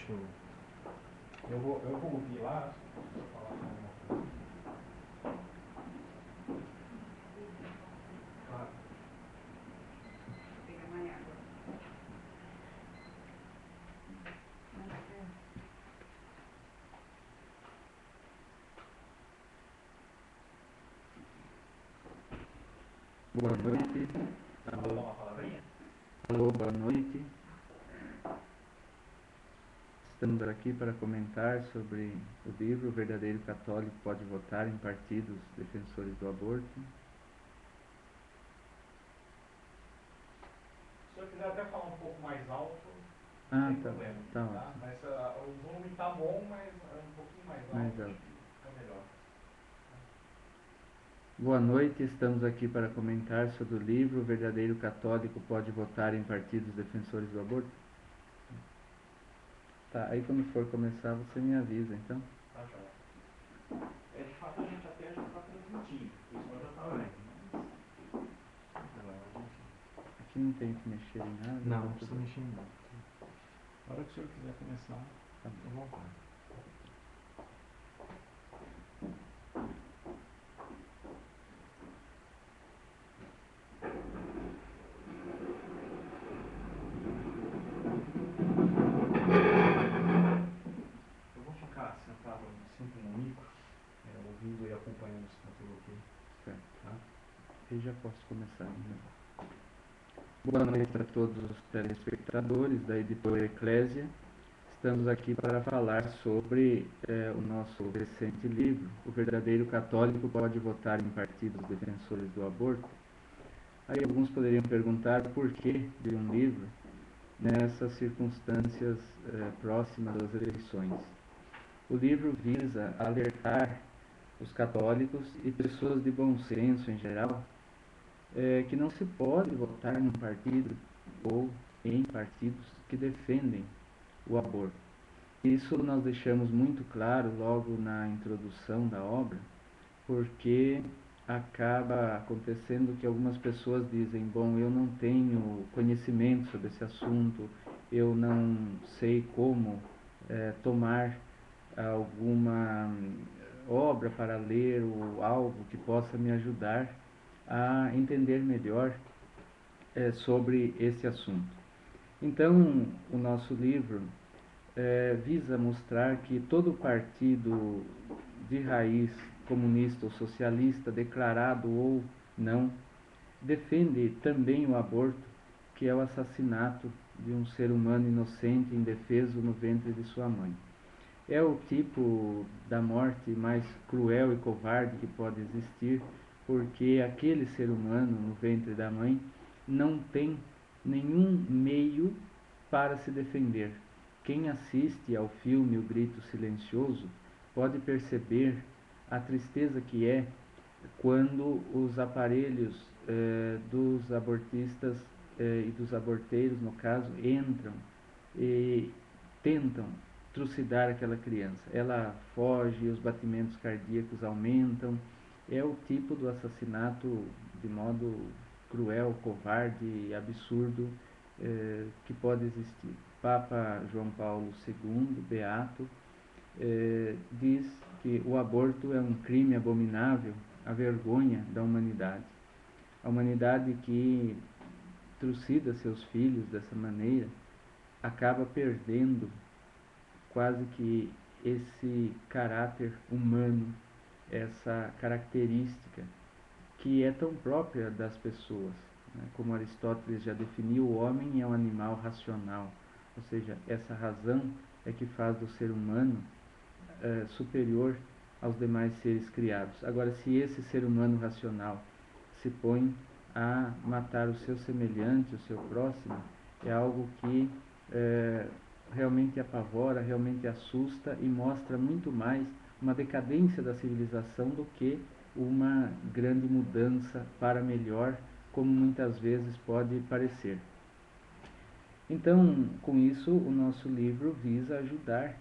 Eu vou ouvir lá, só falar alguma coisa. Claro. Pega mais água. Boa noite. Vamos falar uma palavrinha? Alô, boa noite. Estamos aqui para comentar sobre o livro O Verdadeiro Católico Pode Votar em Partidos Defensores do Aborto. Se eu quiser até falar um pouco mais alto, Ah, sem tá, problema. tá Tá? ótimo. Mas o volume está bom, mas um pouquinho mais alto, Mais acho alto. que fica melhor. Boa noite, estamos aqui para comentar sobre o livro O Verdadeiro Católico Pode Votar em Partidos Defensores do Aborto. Tá, aí quando for começar você me avisa, então. Tá, joia. De fato a gente até já está transmitindo, o senhor já está vendo, mas... Aqui não tem que mexer em nada. Não, tá não precisa tudo- mexer em nada. A hora que o senhor quiser começar, Tá fica à vontade. Eu vou ficar sentado sempre no micro, ouvindo e acompanhando se está tudo ok. Certo. Tá? Aí já posso começar, então. Boa noite a todos os telespectadores da editora Eclésia. Estamos aqui para falar sobre o nosso recente livro, O Verdadeiro Católico Pode Votar em Partidos Defensores do Aborto. Aí alguns poderiam perguntar por que de um livro nessas circunstâncias próximas das eleições. O livro visa alertar os católicos e pessoas de bom senso em geral que não se pode votar num partido ou em partidos que defendem o aborto. Isso nós deixamos muito claro logo na introdução da obra, porque acaba acontecendo que algumas pessoas dizem: bom, eu não tenho conhecimento sobre esse assunto, eu não sei como tomar alguma obra para ler ou algo que possa me ajudar a entender melhor sobre esse assunto. Então, o nosso livro visa mostrar que todo partido de raiz comunista ou socialista, declarado ou não, defende também o aborto, que é o assassinato de um ser humano inocente e indefeso no ventre de sua mãe. É o tipo da morte mais cruel e covarde que pode existir, porque aquele ser humano no ventre da mãe não tem nenhum meio para se defender. Quem assiste ao filme O Grito Silencioso pode perceber a tristeza que é quando os aparelhos dos abortistas e dos aborteiros, no caso, entram e tentam trucidar aquela criança. Ela foge, os batimentos cardíacos aumentam. É o tipo do assassinato de modo cruel, covarde e absurdo que pode existir. Papa João Paulo II, beato, diz que o aborto é um crime abominável, a vergonha da humanidade. A humanidade que trucida seus filhos dessa maneira acaba perdendo quase que esse caráter humano, essa característica que é tão própria das pessoas. Né? Como Aristóteles já definiu, o homem é um animal racional, ou seja, essa razão é que faz do ser humano superior aos demais seres criados. Agora, se esse ser humano racional se põe a matar o seu semelhante, o seu próximo, é algo que realmente apavora, realmente assusta e mostra muito mais uma decadência da civilização do que uma grande mudança para melhor, como muitas vezes pode parecer. Então, com isso, o nosso livro visa ajudar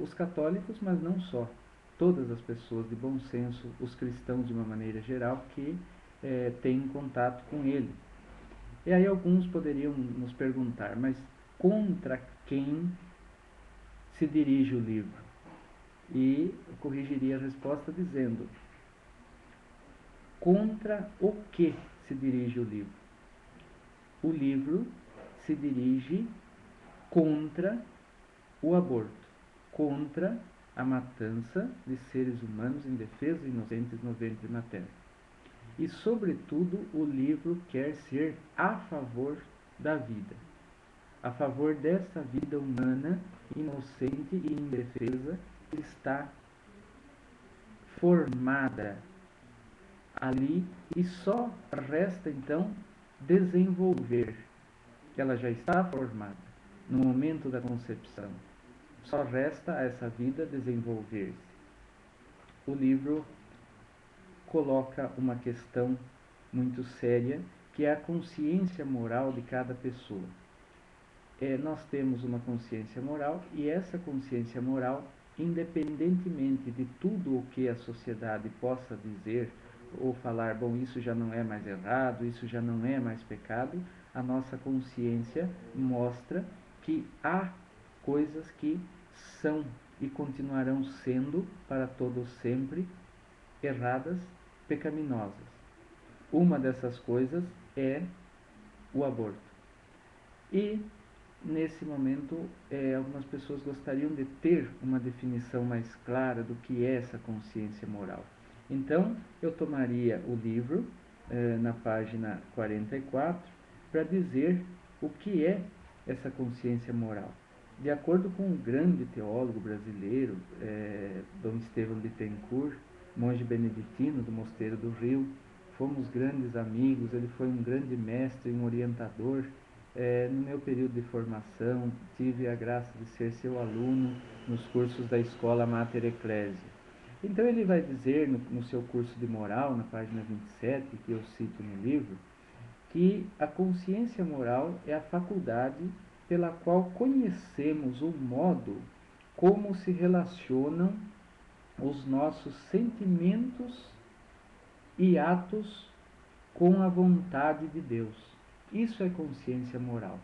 os católicos, mas não só, todas as pessoas de bom senso, os cristãos de uma maneira geral, que têm contato com ele. E aí alguns poderiam nos perguntar, mas contra quem se dirige o livro? E eu corrigiria a resposta dizendo: contra o que se dirige o livro? O livro se dirige contra o aborto, contra a matança de seres humanos indefesos e inocentes no ventre materno. E, sobretudo, o livro quer ser a favor da vida, a favor dessa vida humana, inocente e indefesa, que está formada ali e só resta então desenvolver. Ela já está formada no momento da concepção. Só resta a essa vida desenvolver-se. O livro coloca uma questão muito séria, que é a consciência moral de cada pessoa. Nós temos uma consciência moral, e essa consciência moral, independentemente de tudo o que a sociedade possa dizer ou falar, bom, isso já não é mais errado, isso já não é mais pecado, a nossa consciência mostra que há coisas que são e continuarão sendo para todo sempre erradas, pecaminosas. Uma dessas coisas é o aborto. E nesse momento, algumas pessoas gostariam de ter uma definição mais clara do que é essa consciência moral. Então, eu tomaria o livro, na página 44, para dizer o que é essa consciência moral. De acordo com um grande teólogo brasileiro, Dom Estevão Bittencourt, monge beneditino do Mosteiro do Rio, fomos grandes amigos, ele foi um grande mestre, um orientador. No meu período de formação, tive a graça de ser seu aluno nos cursos da Escola Mater Ecclesiae. Então ele vai dizer no seu curso de moral, na página 27, que eu cito no livro, que a consciência moral é a faculdade pela qual conhecemos o modo como se relacionam os nossos sentimentos e atos com a vontade de Deus. Isso é consciência moral.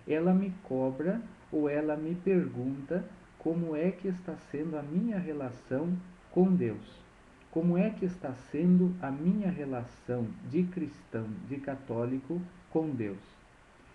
Ela me cobra ou ela me pergunta como é que está sendo a minha relação com Deus. Como é que está sendo a minha relação de cristão, de católico com Deus?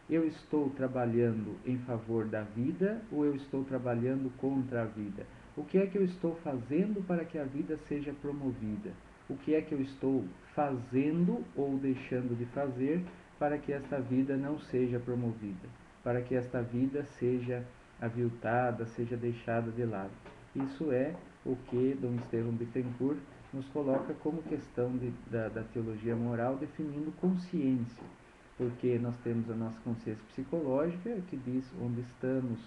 Eu estou trabalhando em favor da vida ou eu estou trabalhando contra a vida? O que é que eu estou fazendo para que a vida seja promovida? O que é que eu estou fazendo ou deixando de fazer para que esta vida não seja promovida? Para que esta vida seja aviltada, seja deixada de lado? Isso é o que Dom Estevão Bittencourt nos coloca como questão da teologia moral, definindo consciência. Porque nós temos a nossa consciência psicológica, que diz onde estamos,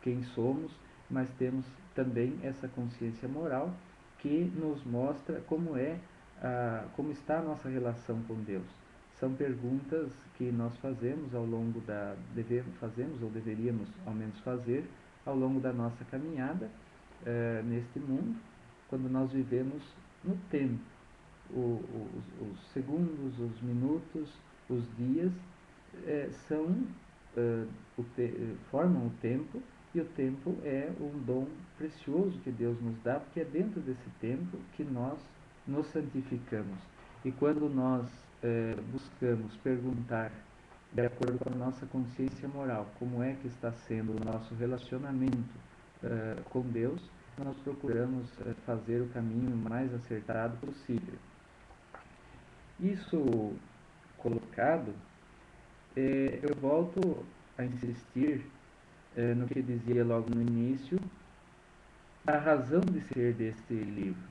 quem somos, mas temos também essa consciência moral, que nos mostra como está a nossa relação com Deus. São perguntas que nós fazemos ao longo fazemos ou deveríamos ao menos fazer ao longo da nossa caminhada neste mundo, quando nós vivemos no tempo. Os segundos, os minutos, os dias formam o tempo, e o tempo é um dom precioso que Deus nos dá, porque é dentro desse tempo que nós nos santificamos. E quando nós buscamos perguntar, de acordo com a nossa consciência moral, como é que está sendo o nosso relacionamento com Deus, nós procuramos fazer o caminho mais acertado possível. Isso colocado, eu volto a insistir no que dizia logo no início, a razão de ser deste livro.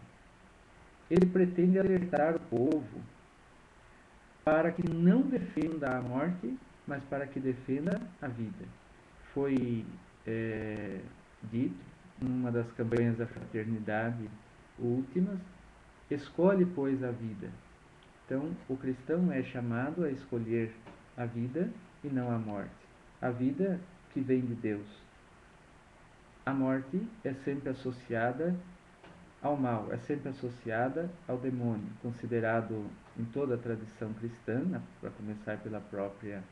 Ele pretende alertar o povo para que não defenda a morte, mas para que defenda a vida. Foi dito numa das campanhas da fraternidade últimas: escolhe, pois, a vida. Então, o cristão é chamado a escolher a vida e não a morte. A vida que vem de Deus. A morte é sempre associada ao mal, é sempre associada ao demônio, considerado em toda a tradição cristã, para começar pela própria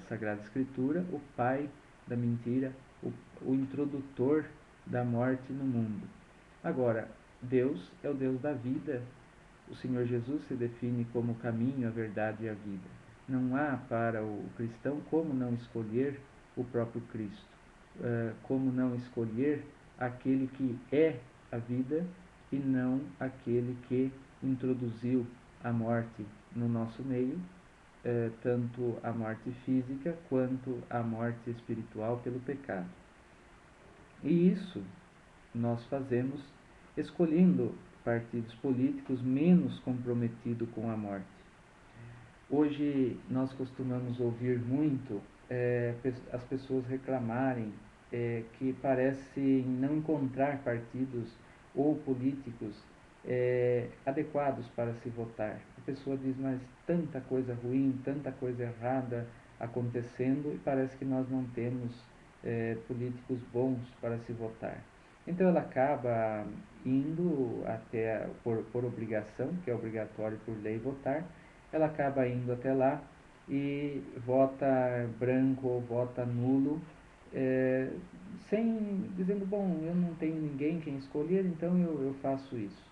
Sagrada Escritura, o pai da mentira o, o introdutor da morte no mundo. Agora, Deus é o Deus da vida. O Senhor Jesus se define como o caminho, a verdade e a vida. Não há para o cristão como não escolher o próprio Cristo, como não escolher aquele que é a vida e não aquele que introduziu a morte no nosso meio, tanto a morte física quanto a morte espiritual pelo pecado. E isso nós fazemos escolhendo partidos políticos menos comprometidos com a morte. Hoje nós costumamos ouvir muito as pessoas reclamarem que parece não encontrar partidos ou políticos adequados para se votar. A pessoa diz, mas tanta coisa ruim, tanta coisa errada acontecendo e parece que nós não temos políticos bons para se votar. Então ela acaba indo até, por obrigação, que é obrigatório por lei votar, ela acaba indo até lá e vota branco ou vota nulo, sem dizendo, bom, eu não tenho ninguém quem escolher, então eu faço isso.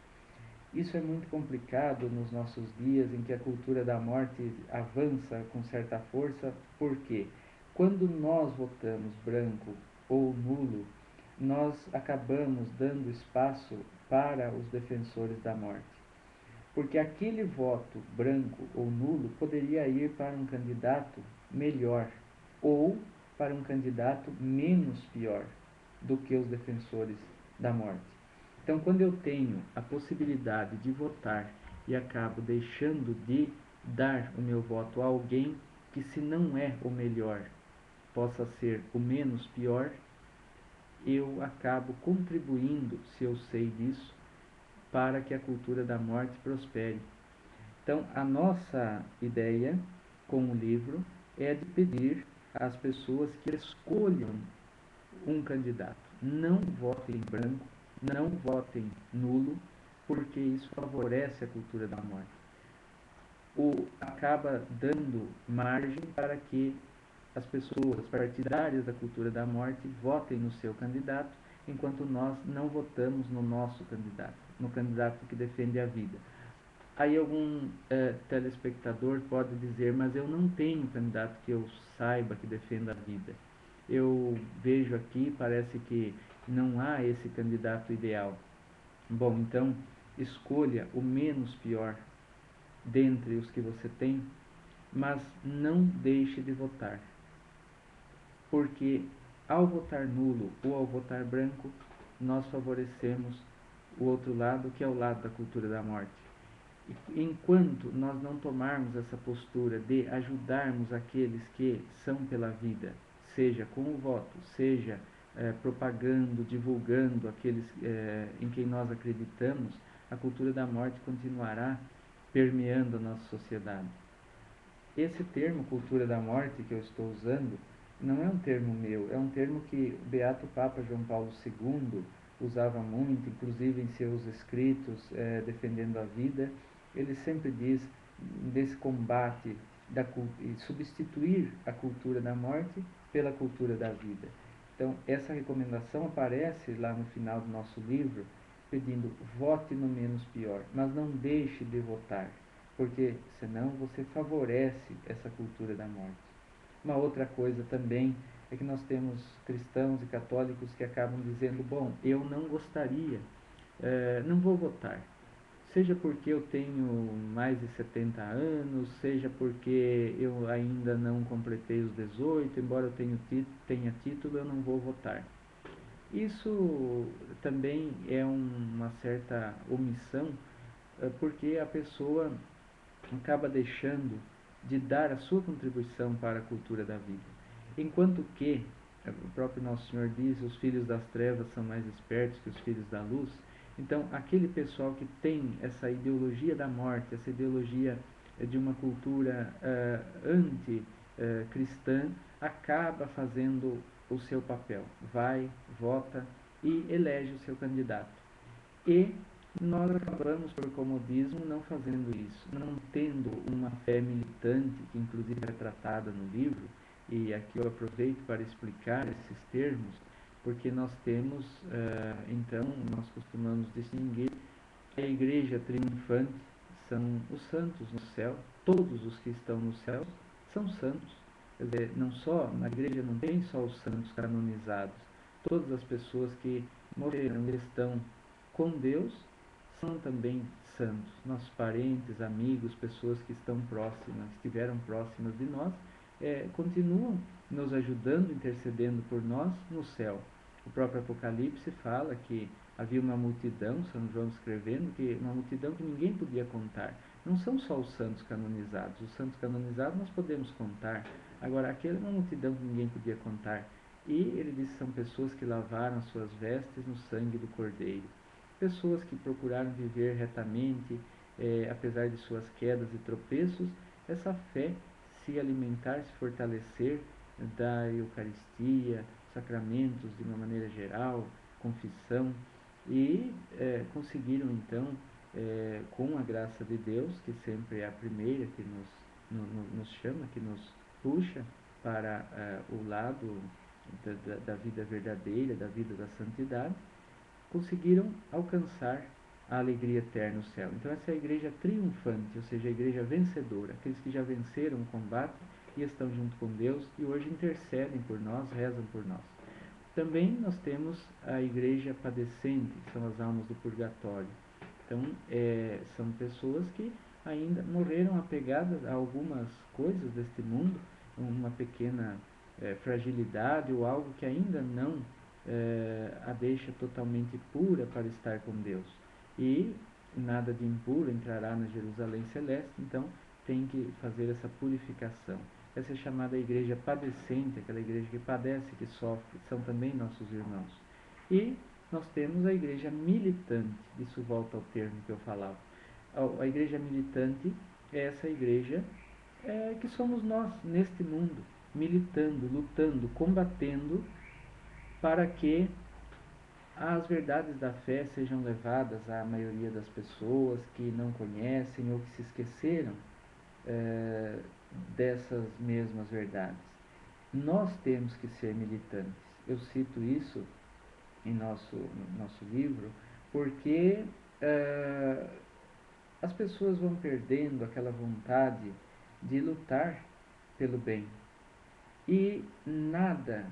Isso é muito complicado nos nossos dias em que a cultura da morte avança com certa força, porque quando nós votamos branco ou nulo, nós acabamos dando espaço para os defensores da morte. Porque aquele voto branco ou nulo poderia ir para um candidato melhor ou para um candidato menos pior do que os defensores da morte. Então, quando eu tenho a possibilidade de votar e acabo deixando de dar o meu voto a alguém que, se não é o melhor, possa ser o menos pior, eu acabo contribuindo, se eu sei disso, para que a cultura da morte prospere. Então, a nossa ideia com o livro é de pedir às pessoas que escolham um candidato. Não votem branco, não votem nulo, porque isso favorece a cultura da morte. Acaba dando margem para que as pessoas partidárias da cultura da morte votem no seu candidato, enquanto nós não votamos no nosso candidato, no candidato que defende a vida. Aí algum telespectador pode dizer, mas eu não tenho candidato que eu saiba que defenda a vida. Eu vejo aqui, parece que não há esse candidato ideal. Bom, então escolha o menos pior dentre os que você tem, mas não deixe de votar. Porque ao votar nulo ou ao votar branco, nós favorecemos o outro lado, que é o lado da cultura da morte. E enquanto nós não tomarmos essa postura de ajudarmos aqueles que são pela vida, seja com o voto, seja propagando, divulgando aqueles em quem nós acreditamos, a cultura da morte continuará permeando a nossa sociedade. Esse termo, cultura da morte, que eu estou usando, não é um termo meu, é um termo que o Beato Papa João Paulo II usava muito, inclusive em seus escritos defendendo a vida. Ele sempre diz desse combate e substituir a cultura da morte pela cultura da vida. Então, essa recomendação aparece lá no final do nosso livro, pedindo vote no menos pior, mas não deixe de votar, porque senão você favorece essa cultura da morte. Uma outra coisa também é que nós temos cristãos e católicos que acabam dizendo, bom, eu não gostaria, não vou votar, seja porque eu tenho mais de 70 anos, seja porque eu ainda não completei os 18, embora eu tenha título, eu não vou votar. Isso também é uma certa omissão, porque a pessoa acaba deixando de dar a sua contribuição para a cultura da vida. Enquanto que, o próprio Nosso Senhor diz, os filhos das trevas são mais espertos que os filhos da luz. Então, aquele pessoal que tem essa ideologia da morte, essa ideologia de uma cultura anti-cristã, acaba fazendo o seu papel. Vai, vota e elege o seu candidato. E nós acabamos, por comodismo, não fazendo isso, não tendo uma fé militante, que inclusive é tratada no livro, E aqui eu aproveito para explicar esses termos, porque nós temos, então, nós costumamos distinguir que a igreja triunfante são os santos no céu, todos os que estão no céu são santos. Quer dizer, não só, na igreja não tem só os santos canonizados, todas as pessoas que morreram e estão com Deus são também santos. Nossos parentes, amigos, pessoas que estão próximas, estiveram próximas de nós, continuam nos ajudando, intercedendo por nós no céu. O próprio Apocalipse fala que havia uma multidão, São João escrevendo, que uma multidão que ninguém podia contar. Não são só os santos canonizados. Os santos canonizados nós podemos contar. Agora, aquela é uma multidão que ninguém podia contar. E ele diz que são pessoas que lavaram suas vestes no sangue do Cordeiro. Pessoas que procuraram viver retamente, apesar de suas quedas e tropeços, essa fé se alimentar, se fortalecer da Eucaristia, sacramentos de uma maneira geral, confissão, e conseguiram então, com a graça de Deus, que sempre é a primeira que nos chama, que nos puxa para o lado da vida verdadeira, da vida da santidade, conseguiram alcançar a alegria eterna no céu. Então essa é a igreja triunfante, ou seja, a igreja vencedora, aqueles que já venceram o combate e estão junto com Deus e hoje intercedem por nós, rezam por nós. Também nós temos a igreja padecente, que são as almas do purgatório. Então, são pessoas que ainda morreram apegadas a algumas coisas deste mundo, uma pequena fragilidade ou algo que ainda não a deixa totalmente pura para estar com Deus. E nada de impuro entrará na Jerusalém Celeste, então tem que fazer essa purificação. Essa é chamada igreja padecente, aquela igreja que padece, que sofre, são também nossos irmãos. E nós temos a igreja militante, isso volta ao termo que eu falava. A igreja militante é essa igreja que somos nós, neste mundo, militando, lutando, combatendo para que as verdades da fé sejam levadas à maioria das pessoas que não conhecem ou que se esqueceram dessas mesmas verdades. Nós temos que ser militantes. Eu cito isso em nosso livro porque as pessoas vão perdendo aquela vontade de lutar pelo bem. E nada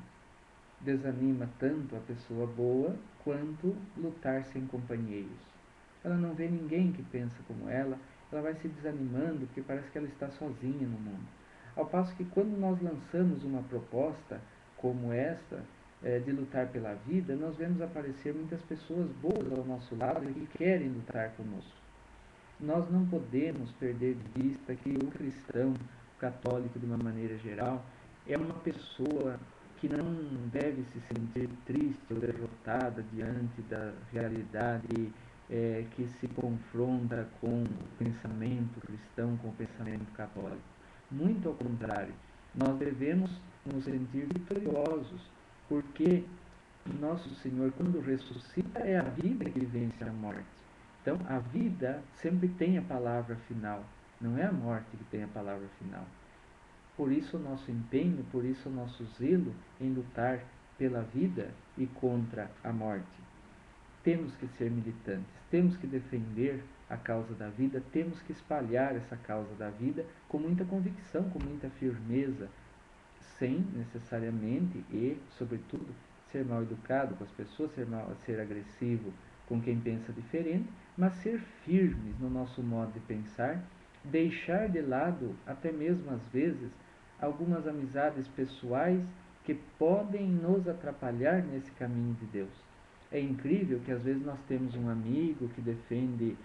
desanima tanto a pessoa boa quanto lutar sem companheiros. Ela não vê ninguém que pensa como ela vai se desanimando porque parece que ela está sozinha no mundo. Ao passo que quando nós lançamos uma proposta como esta, de lutar pela vida, nós vemos aparecer muitas pessoas boas ao nosso lado e que querem lutar conosco. Nós não podemos perder de vista que o cristão, o católico de uma maneira geral, é uma pessoa que não deve se sentir triste ou derrotada diante da realidade que se confronta com o pensamento cristão, com o pensamento católico. Muito ao contrário, nós devemos nos sentir vitoriosos, porque nosso Senhor, quando ressuscita, é a vida que vence a morte. Então, a vida sempre tem a palavra final, não é a morte que tem a palavra final. Por isso o nosso empenho, por isso o nosso zelo em lutar pela vida e contra a morte. Temos que ser militantes, temos que defender a causa da vida, temos que espalhar essa causa da vida com muita convicção, com muita firmeza, sem necessariamente e, sobretudo, ser mal educado com as pessoas, ser agressivo com quem pensa diferente, mas ser firmes no nosso modo de pensar, deixar de lado, até mesmo às vezes, algumas amizades pessoais que podem nos atrapalhar nesse caminho de Deus. É incrível que às vezes nós temos um amigo que defende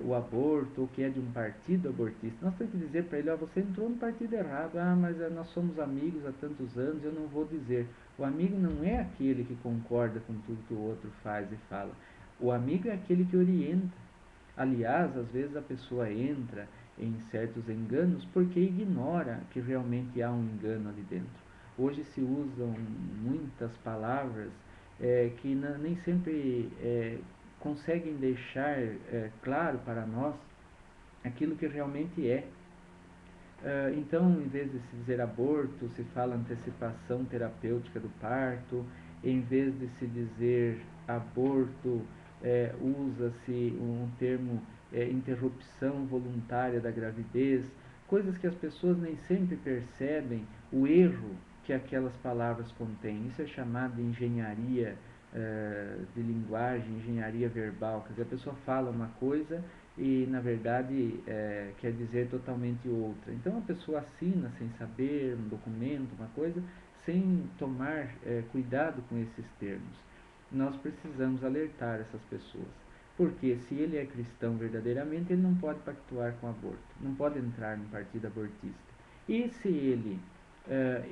o aborto ou que é de um partido abortista. Nós temos que dizer para ele, você entrou no partido errado, mas nós somos amigos há tantos anos, eu não vou dizer. O amigo não é aquele que concorda com tudo que o outro faz e fala. O amigo é aquele que orienta. Aliás, às vezes a pessoa entra em certos enganos porque ignora que realmente há um engano ali dentro. Hoje se usam muitas palavras que nem sempre conseguem deixar claro para nós aquilo que realmente é. Então, em vez de se dizer aborto, se fala antecipação terapêutica do parto. Em vez de se dizer aborto, usa-se um termo, interrupção voluntária da gravidez, coisas que as pessoas nem sempre percebem o erro que aquelas palavras contêm. Isso é chamado de engenharia de linguagem, engenharia verbal. Quer dizer, a pessoa fala uma coisa e, na verdade, quer dizer totalmente outra. Então, a pessoa assina sem saber um documento, uma coisa, sem tomar cuidado com esses termos. Nós precisamos alertar essas pessoas. Porque se ele é cristão verdadeiramente, ele não pode pactuar com o aborto, não pode entrar no partido abortista. E se ele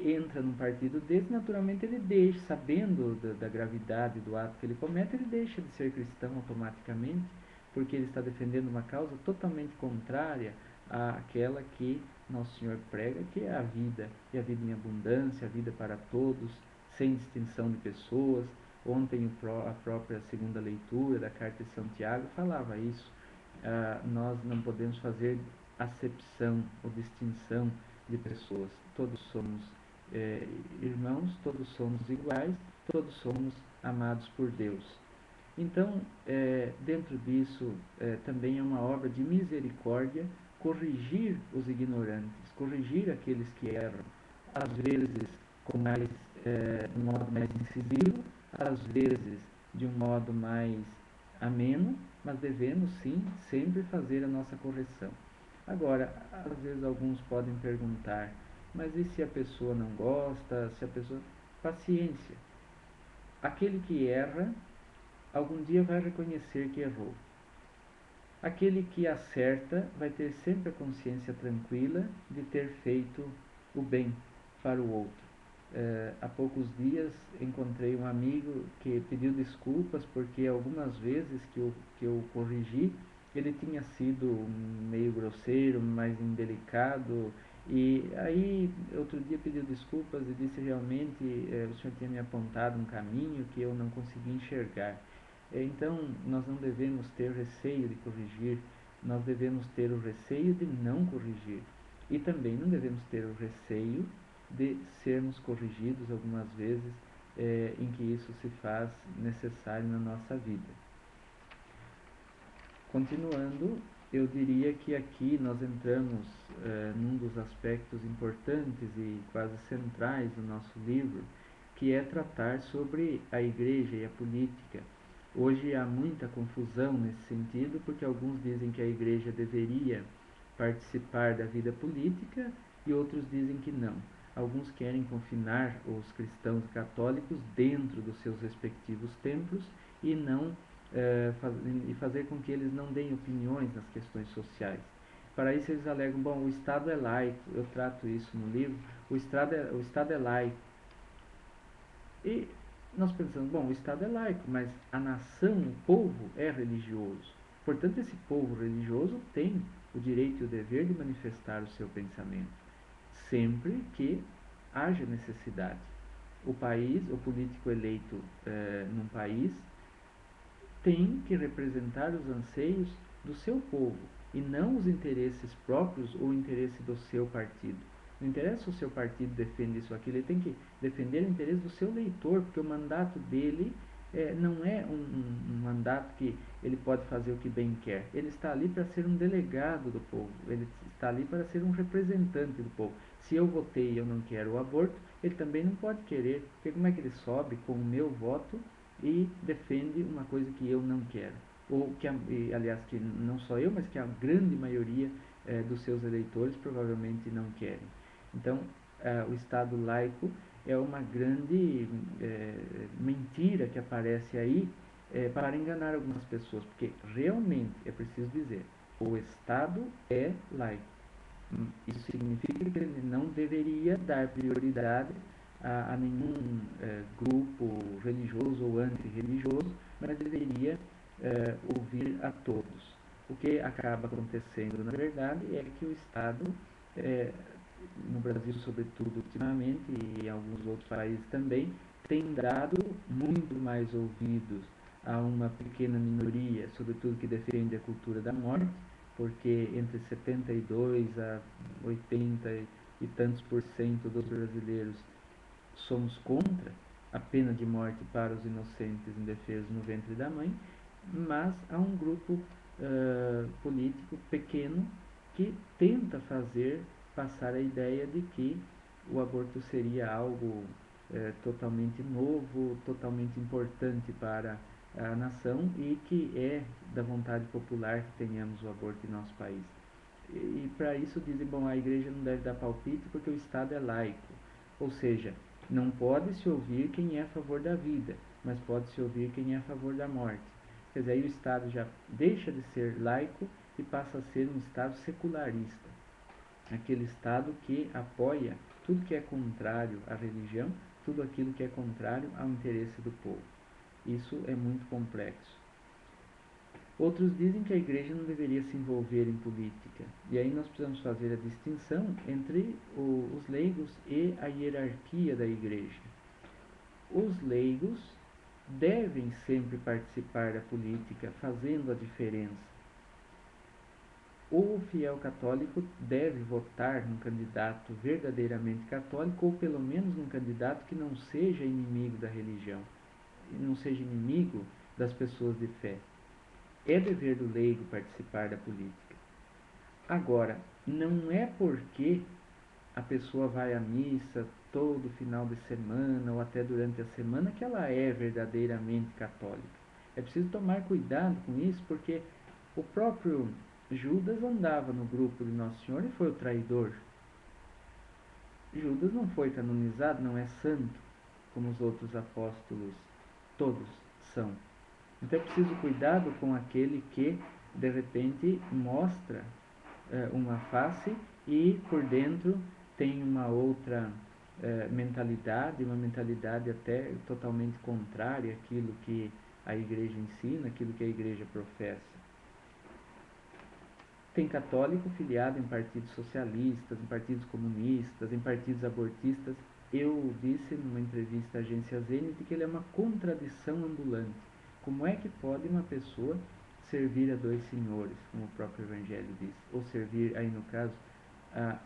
entra num partido desse, naturalmente ele deixa, sabendo da gravidade do ato que ele comete, ele deixa de ser cristão automaticamente, porque ele está defendendo uma causa totalmente contrária àquela que Nosso Senhor prega, que é a vida, e a vida em abundância, a vida para todos, sem distinção de pessoas. Ontem a própria segunda leitura da carta de Santiago falava isso. Nós não podemos fazer acepção ou distinção de pessoas. Todos somos irmãos, todos somos iguais, todos somos amados por Deus. Então, dentro disso, também é uma obra de misericórdia corrigir os ignorantes, corrigir aqueles que erram, às vezes de um modo mais incisivo, às vezes de um modo mais ameno, mas devemos sim sempre fazer a nossa correção. Agora, às vezes alguns podem perguntar, mas e se a pessoa não gosta, se a pessoa... Paciência. Aquele que erra, algum dia vai reconhecer que errou. Aquele que acerta vai ter sempre a consciência tranquila de ter feito o bem para o outro. Há poucos dias encontrei um amigo que pediu desculpas porque algumas vezes que eu corrigi, ele tinha sido meio grosseiro, mais indelicado, e aí outro dia pediu desculpas e disse realmente o senhor tinha me apontado um caminho que eu não consegui enxergar. Então nós não devemos ter receio de corrigir, nós devemos ter o receio de não corrigir, e também não devemos ter o receio de sermos corrigidos algumas vezes em que isso se faz necessário na nossa vida. Continuando, eu diria que aqui nós entramos num dos aspectos importantes e quase centrais do nosso livro, que é tratar sobre a igreja e a política. Hoje há muita confusão nesse sentido, porque alguns dizem que a igreja deveria participar da vida política e outros dizem que não. Alguns querem confinar os cristãos católicos dentro dos seus respectivos templos e não e fazer com que eles não deem opiniões nas questões sociais. Para isso eles alegam, bom, o Estado é laico, eu trato isso no livro, o Estado é laico. E nós pensamos, bom, o Estado é laico, mas a nação, o povo é religioso. Portanto, esse povo religioso tem o direito e o dever de manifestar o seu pensamento, sempre que haja necessidade. O político eleito num país, tem que representar os anseios do seu povo e não os interesses próprios ou o interesse do seu partido. Não interessa se o seu partido defende isso ou aquilo, ele tem que defender o interesse do seu eleitor, porque o mandato dele não é um mandato que ele pode fazer o que bem quer. Ele está ali para ser um delegado do povo, ele está ali para ser um representante do povo. Se eu votei e eu não quero o aborto, ele também não pode querer, porque como é que ele sobe com o meu voto e defende uma coisa que eu não quero? Ou que, aliás, que não só eu, mas que a grande maioria dos seus eleitores provavelmente não querem. Então, o Estado laico é uma grande mentira que aparece aí para enganar algumas pessoas, porque realmente é preciso dizer, o Estado é laico. Isso significa que ele não deveria dar prioridade a nenhum grupo religioso ou antirreligioso, mas deveria ouvir a todos. O que acaba acontecendo, na verdade, é que o Estado, no Brasil sobretudo ultimamente, e em alguns outros países também, tem dado muito mais ouvidos a uma pequena minoria, sobretudo que defende a cultura da morte, porque entre 72 a 80 e tantos por cento dos brasileiros somos contra a pena de morte para os inocentes indefesos no ventre da mãe, mas há um grupo político pequeno que tenta fazer passar a ideia de que o aborto seria algo totalmente novo, totalmente importante para a nação e que é da vontade popular que tenhamos o aborto em nosso país. E para isso dizem, bom, a igreja não deve dar palpite porque o Estado é laico. Ou seja, não pode se ouvir quem é a favor da vida, mas pode se ouvir quem é a favor da morte. Quer dizer, aí o Estado já deixa de ser laico e passa a ser um Estado secularista. Aquele Estado que apoia tudo que é contrário à religião, tudo aquilo que é contrário ao interesse do povo. Isso é muito complexo. Outros dizem que a igreja não deveria se envolver em política. E aí nós precisamos fazer a distinção entre os leigos e a hierarquia da igreja. Os leigos devem sempre participar da política, fazendo a diferença. O fiel católico deve votar num candidato verdadeiramente católico, ou pelo menos num candidato que não seja inimigo da religião, não seja inimigo das pessoas de fé. É dever do leigo participar da política. Agora, não é porque a pessoa vai à missa todo final de semana ou até durante a semana que ela é verdadeiramente católica. É preciso tomar cuidado com isso, porque o próprio Judas andava no grupo de Nosso Senhor e foi o traidor. Judas não foi canonizado, não é santo, como os outros apóstolos, todos são. Então é preciso cuidado com aquele que de repente mostra uma face e por dentro tem uma outra mentalidade, uma mentalidade até totalmente contrária àquilo que a igreja ensina, aquilo que a igreja professa. Tem católico filiado em partidos socialistas, em partidos comunistas, em partidos abortistas. Eu disse numa entrevista à agência Zenit que ele é uma contradição ambulante. Como é que pode uma pessoa servir a dois senhores, como o próprio Evangelho diz, ou servir, aí no caso,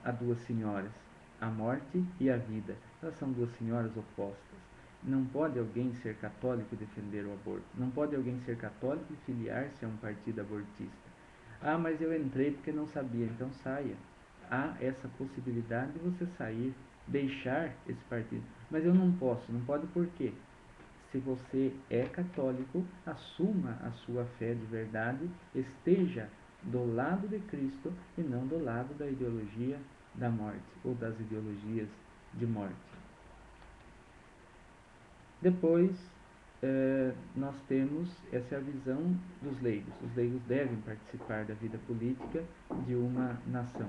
a duas senhoras, a morte e a vida? Elas são duas senhoras opostas. Não pode alguém ser católico e defender o aborto. Não pode alguém ser católico e filiar-se a um partido abortista. Ah, mas eu entrei porque não sabia. Então saia. Há essa possibilidade de você sair, deixar esse partido. Mas eu não posso. Não pode por quê? Se você é católico, assuma a sua fé de verdade, esteja do lado de Cristo e não do lado da ideologia da morte ou das ideologias de morte. Depois, nós temos essa visão dos leigos. Os leigos devem participar da vida política de uma nação.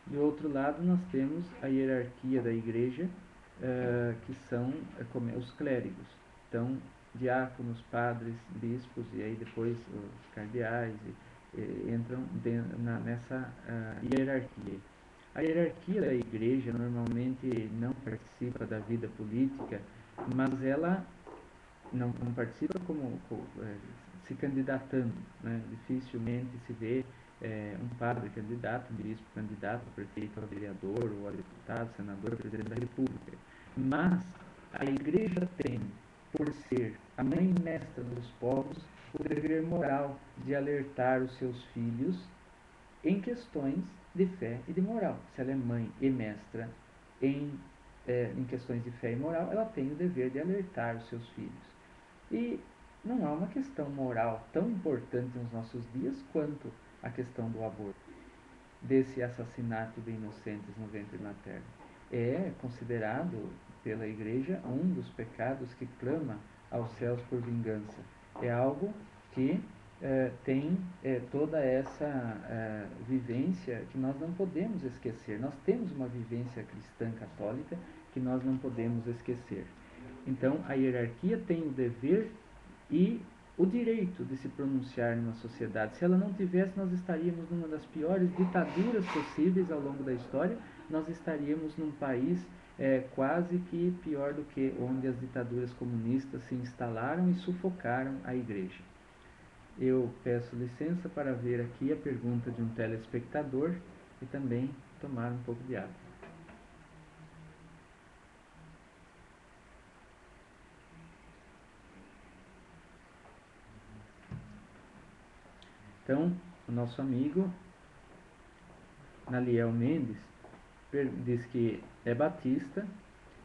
De outro lado, nós temos a hierarquia da igreja, que são os clérigos. Então, diáconos, padres, bispos e aí depois os cardeais entram nessa hierarquia. A hierarquia da igreja normalmente não participa da vida política, mas ela não participa se candidatando, né? Dificilmente se vê um padre candidato, um bispo candidato, prefeito, a vereador, ou a deputado, senador, presidente da república. Mas a igreja tem, por ser a mãe e mestra dos povos, o dever moral de alertar os seus filhos em questões de fé e de moral. Se ela é mãe e mestra em questões de fé e moral, ela tem o dever de alertar os seus filhos. E não há uma questão moral tão importante nos nossos dias quanto a questão do aborto, desse assassinato de inocentes no ventre materno. É considerado pela igreja um dos pecados que clama aos céus por vingança. É algo que tem toda essa vivência que nós não podemos esquecer. Nós temos uma vivência cristã católica que nós não podemos esquecer. Então, a hierarquia tem o dever e o direito de se pronunciar numa sociedade. Se ela não tivesse, nós estaríamos numa das piores ditaduras possíveis ao longo da história. Nós estaríamos num país quase que pior do que onde as ditaduras comunistas se instalaram e sufocaram a igreja. eu peço licença para ver aqui a pergunta de um telespectador e também tomar um pouco de água. Então, o nosso amigo Naliel Mendes diz que é batista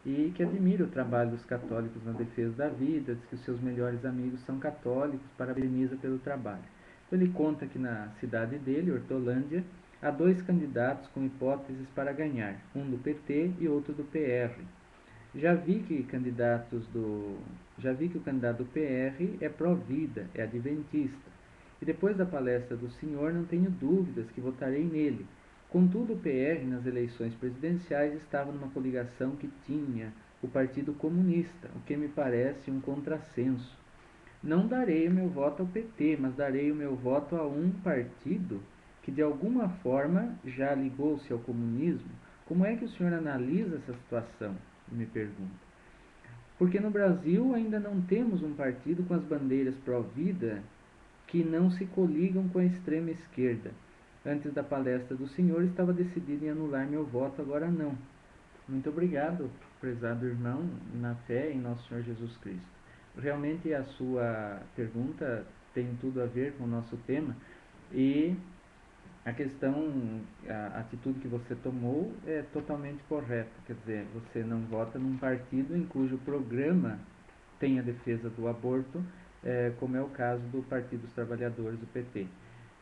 e que admira o trabalho dos católicos na defesa da vida, diz que os seus melhores amigos são católicos, parabeniza pelo trabalho. Então, ele conta que na cidade dele, Hortolândia, há 2 candidatos com hipóteses para ganhar, um do PT e outro do PR. Já vi que o candidato do PR é pró-vida, é adventista. E depois da palestra do senhor, não tenho dúvidas que votarei nele. Contudo, o PR, nas eleições presidenciais, estava numa coligação que tinha o Partido Comunista, o que me parece um contrassenso. Não darei o meu voto ao PT, mas darei o meu voto a um partido que de alguma forma já ligou-se ao comunismo. Como é que o senhor analisa essa situação? Me pergunto. Porque no Brasil ainda não temos um partido com as bandeiras pró-vida que não se coligam com a extrema esquerda. Antes da palestra do senhor, estava decidido em anular meu voto, agora não. Muito obrigado, prezado irmão, na fé em nosso Senhor Jesus Cristo. Realmente a sua pergunta tem tudo a ver com o nosso tema e a questão, a atitude que você tomou é totalmente correta. Quer dizer, você não vota num partido em cujo programa tem a defesa do aborto, como é o caso do Partido dos Trabalhadores, do PT.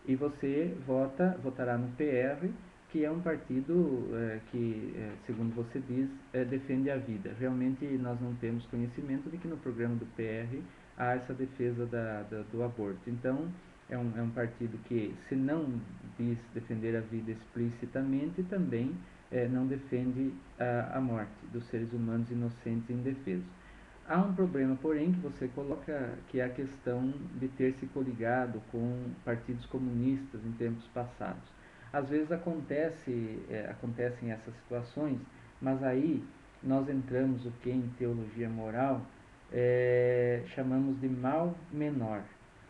E você votará no PR, que é um partido que, segundo você diz, defende a vida. Realmente nós não temos conhecimento de que no programa do PR há essa defesa do aborto. Então, é um partido que, se não diz defender a vida explicitamente, também não defende a morte dos seres humanos inocentes e indefesos. Há um problema, porém, que você coloca, que é a questão de ter se coligado com partidos comunistas em tempos passados. Às vezes acontecem essas situações, mas aí nós entramos o que em teologia moral chamamos de mal menor.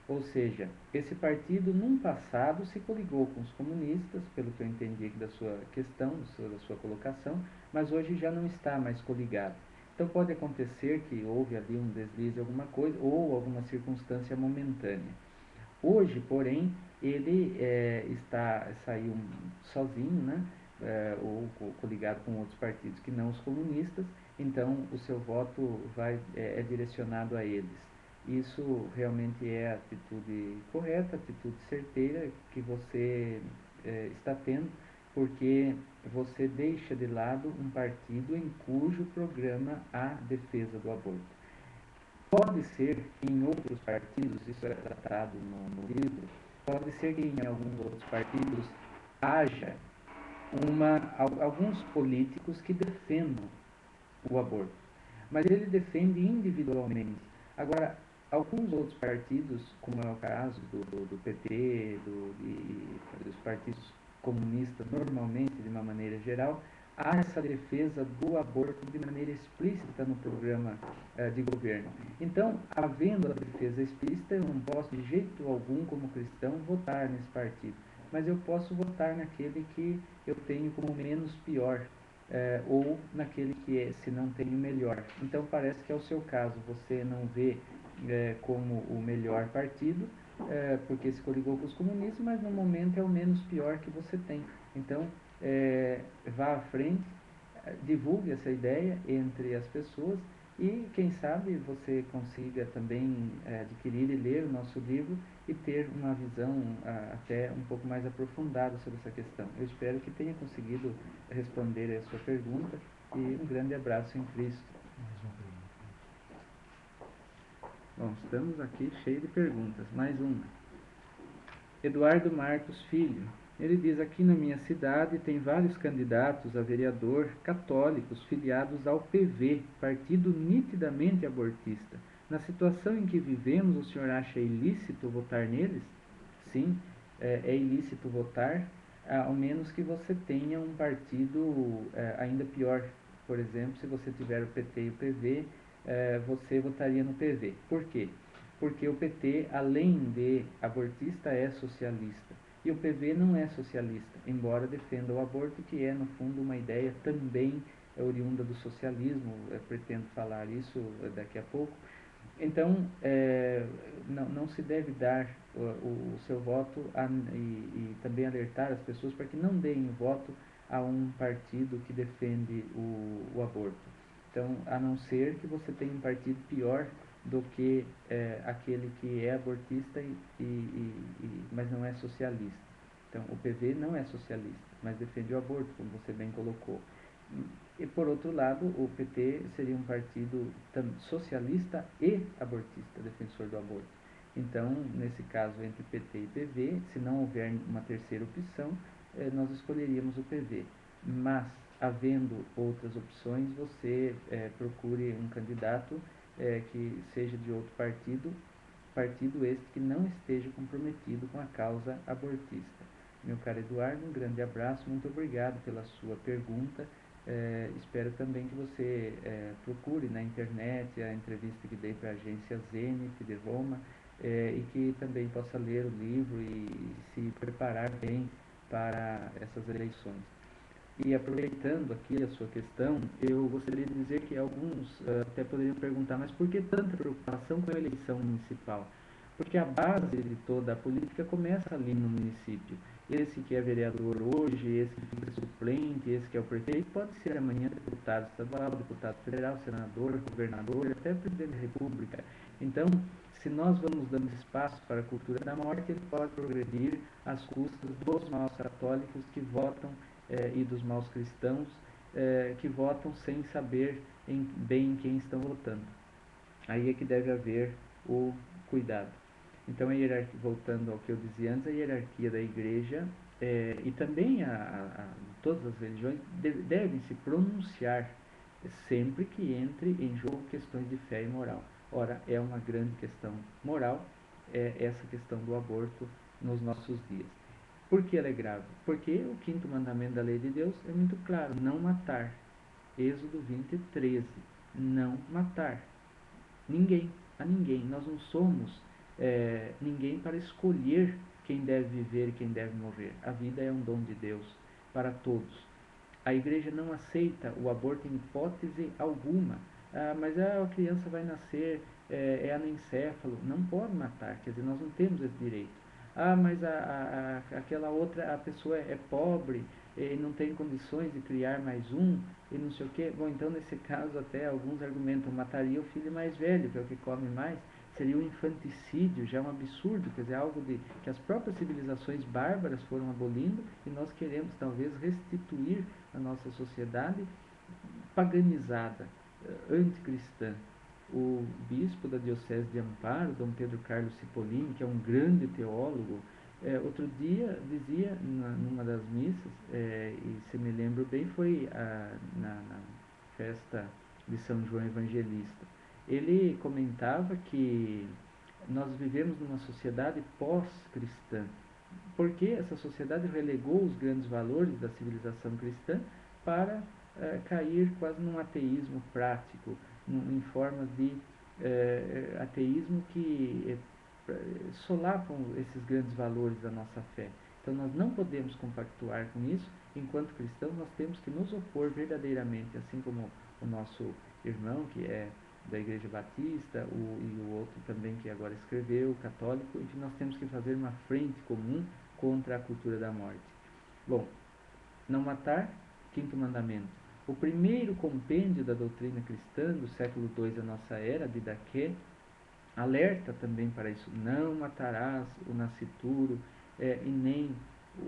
Ou seja, esse partido num passado se coligou com os comunistas, pelo que eu entendi aqui da sua questão, da sua colocação, mas hoje já não está mais coligado. Então pode acontecer que houve ali um deslize, alguma coisa, ou alguma circunstância momentânea. Hoje, porém, ele saiu sozinho, né? Ou coligado com outros partidos que não os comunistas, então o seu voto é direcionado a eles. Isso realmente é a atitude correta, a atitude certeira que você está tendo, porque você deixa de lado um partido em cujo programa há defesa do aborto. Pode ser que em outros partidos, isso é tratado no livro, pode ser que em alguns outros partidos haja alguns políticos que defendam o aborto, mas ele defende individualmente. Agora, alguns outros partidos, como é o caso do PT, dos partidos comunistas, normalmente, de uma maneira geral, há essa defesa do aborto de maneira explícita no programa de governo. Então, havendo a defesa explícita, eu não posso, de jeito algum, como cristão, votar nesse partido. Mas eu posso votar naquele que eu tenho como menos pior, ou naquele que, se não tem, o melhor. Então, parece que é o seu caso. Você não vê como o melhor partido, porque se coligou com os comunistas, mas no momento é o menos pior que você tem. Então, vá à frente, divulgue essa ideia entre as pessoas e quem sabe você consiga também adquirir e ler o nosso livro e ter uma visão até um pouco mais aprofundada sobre essa questão. Eu espero que tenha conseguido responder a sua pergunta e um grande abraço em Cristo. Bom, estamos aqui cheios de perguntas. Mais uma. Eduardo Marcos Filho. Ele diz: aqui na minha cidade tem vários candidatos a vereador católicos filiados ao PV, partido nitidamente abortista. Na situação em que vivemos, o senhor acha ilícito votar neles? Sim, é ilícito votar, ao menos que você tenha um partido ainda pior. Por exemplo, se você tiver o PT e o PV, você votaria no PV. Por quê? porque o PT, além de abortista, é socialista. E o PV não é socialista, embora defenda o aborto, que é, no fundo, uma ideia também oriunda do socialismo. Eu pretendo falar isso daqui a pouco. Então, não se deve dar o seu voto e também alertar as pessoas para que não deem o voto a um partido que defende o aborto. Então, a não ser que você tenha um partido pior do que aquele que é abortista, mas não é socialista. Então, o PV não é socialista, mas defende o aborto, como você bem colocou. E, por outro lado, o PT seria um partido socialista e abortista, defensor do aborto. Então, nesse caso, entre PT e PV, se não houver uma terceira opção, nós escolheríamos o PV. Mas, havendo outras opções, você procure um candidato que seja de outro partido este que não esteja comprometido com a causa abortista. Meu caro Eduardo, um grande abraço, muito obrigado pela sua pergunta. Espero também que você procure na internet a entrevista que dei para a agência Zenit de Roma, e que também possa ler o livro e se preparar bem para essas eleições. E aproveitando aqui a sua questão, eu gostaria de dizer que alguns até poderiam perguntar, mas por que tanta preocupação com a eleição municipal? Porque a base de toda a política começa ali no município. Esse que é vereador hoje, esse que fica suplente, esse que é o prefeito, pode ser amanhã deputado estadual, deputado federal, senador, governador, até presidente da república. Então, se nós vamos dando espaço para a cultura da morte, ele pode progredir às custas dos maus católicos que votam e dos maus cristãos que votam sem saber bem em quem estão votando. Aí é que deve haver o cuidado. Então, voltando ao que eu dizia antes, a hierarquia da igreja e também todas as religiões devem se pronunciar sempre que entre em jogo questões de fé e moral. Ora, é uma grande questão moral essa questão do aborto nos nossos dias. Por que ela é grave? Porque o quinto mandamento da lei de Deus é muito claro: não matar. Êxodo 20:13. Não matar. Ninguém, a ninguém. Nós não somos ninguém para escolher quem deve viver e quem deve morrer. A vida é um dom de Deus para todos. A igreja não aceita o aborto em hipótese alguma. Mas a criança vai nascer, é anencéfalo. Não pode matar, quer dizer, nós não temos esse direito. Mas aquela outra, a pessoa é pobre e não tem condições de criar mais um e não sei o quê. Bom, então nesse caso até alguns argumentam, mataria o filho mais velho, que é o que come mais. Seria um infanticídio, já é um absurdo, quer dizer, algo que as próprias civilizações bárbaras foram abolindo e nós queremos talvez restituir a nossa sociedade paganizada, anticristã. O bispo da Diocese de Amparo, Dom Pedro Carlos Cipollini, que é um grande teólogo, outro dia dizia, numa das missas, e se me lembro bem, foi na festa de São João Evangelista. Ele comentava que nós vivemos numa sociedade pós-cristã, porque essa sociedade relegou os grandes valores da civilização cristã para cair quase num ateísmo prático, em formas de ateísmo que solapam esses grandes valores da nossa fé. Então nós não podemos compactuar com isso. Enquanto cristãos, nós temos que nos opor verdadeiramente, assim como o nosso irmão, que é da Igreja Batista, e o outro também que agora escreveu, católico, enfim, nós temos que fazer uma frente comum contra a cultura da morte. Bom, não matar, quinto mandamento. O primeiro compêndio da doutrina cristã do século II da nossa era, de Didaquê, alerta também para isso: não matarás o nascituro e nem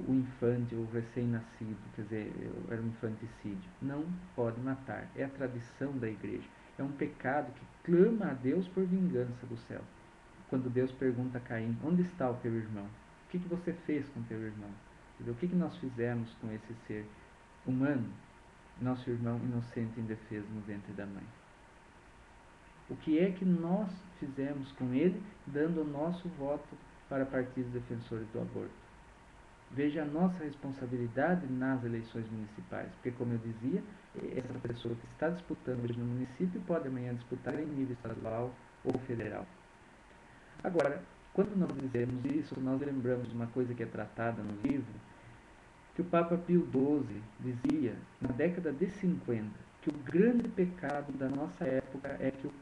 o infante, o recém-nascido, quer dizer, era um infanticídio. Não pode matar, é a tradição da igreja. É um pecado que clama a Deus por vingança do céu. Quando Deus pergunta a Caim: onde está o teu irmão? O que você fez com o teu irmão? O que nós fizemos com esse ser humano, nosso irmão inocente e indefeso no ventre da mãe? O que é que nós fizemos com ele, dando o nosso voto para partidos defensores do aborto? Veja a nossa responsabilidade nas eleições municipais, porque, como eu dizia, essa pessoa que está disputando hoje no município pode amanhã disputar em nível estadual ou federal. Agora, quando nós dizemos isso, nós lembramos uma coisa que é tratada no livro, que o Papa Pio XII dizia, na década de 50, que o grande pecado da nossa época é que o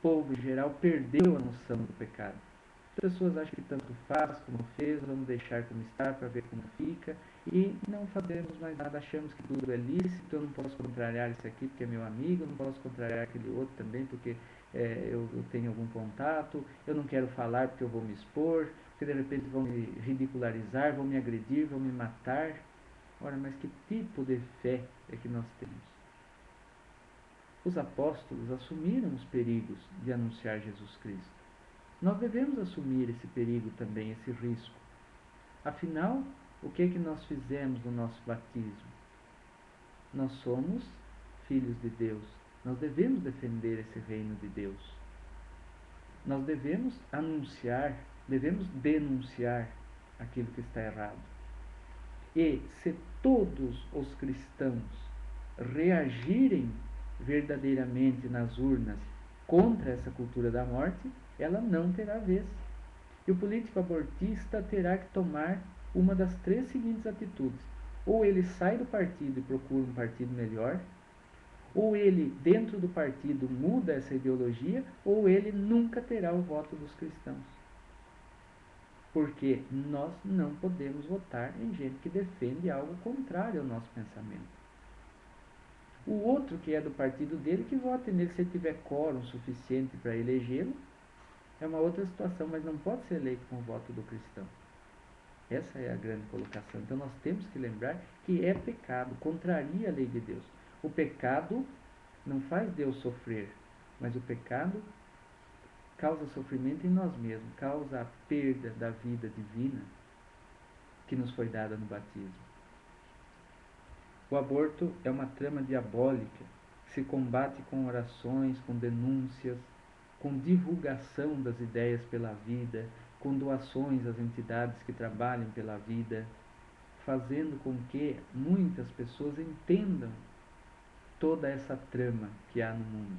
povo em geral perdeu a noção do pecado. As pessoas acham que tanto faz como fez, vamos deixar como está para ver como fica, e não fazemos mais nada, achamos que tudo é lícito, eu não posso contrariar esse aqui porque é meu amigo, eu não posso contrariar aquele outro também porque eu tenho algum contato, eu não quero falar porque eu vou me expor, porque de repente vão me ridicularizar, vão me agredir, vão me matar. Ora, mas que tipo de fé é que nós temos? Os apóstolos assumiram os perigos de anunciar Jesus Cristo. Nós devemos assumir esse perigo também, esse risco. Afinal, o que é que nós fizemos no nosso batismo? Nós somos filhos de Deus. Nós devemos defender esse reino de Deus. Nós devemos anunciar, devemos denunciar aquilo que está errado. E se todos os cristãos reagirem verdadeiramente nas urnas contra essa cultura da morte, ela não terá vez. E o político abortista terá que tomar uma das três seguintes atitudes. Ou ele sai do partido e procura um partido melhor, ou ele, dentro do partido, muda essa ideologia, ou ele nunca terá o voto dos cristãos. Porque nós não podemos votar em gente que defende algo contrário ao nosso pensamento. O outro que é do partido dele, que vote nele se ele tiver quórum suficiente para elegê-lo, é uma outra situação, mas não pode ser eleito com o voto do cristão. Essa é a grande colocação. Então nós temos que lembrar que é pecado, contraria a lei de Deus. O pecado não faz Deus sofrer, mas o pecado causa sofrimento em nós mesmos, causa a perda da vida divina que nos foi dada no batismo. O aborto é uma trama diabólica que se combate com orações, com denúncias, com divulgação das ideias pela vida, com doações às entidades que trabalham pela vida, fazendo com que muitas pessoas entendam toda essa trama que há no mundo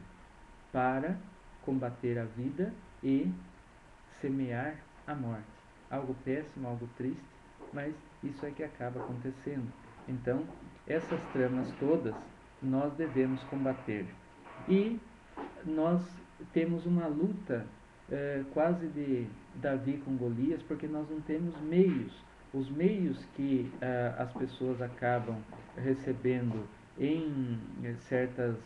para combater a vida e semear a morte. Algo péssimo, algo triste, mas isso é que acaba acontecendo. Então, essas tramas todas nós devemos combater. E nós temos uma luta quase de Davi com Golias, porque nós não temos meios. Os meios que as pessoas acabam recebendo em certas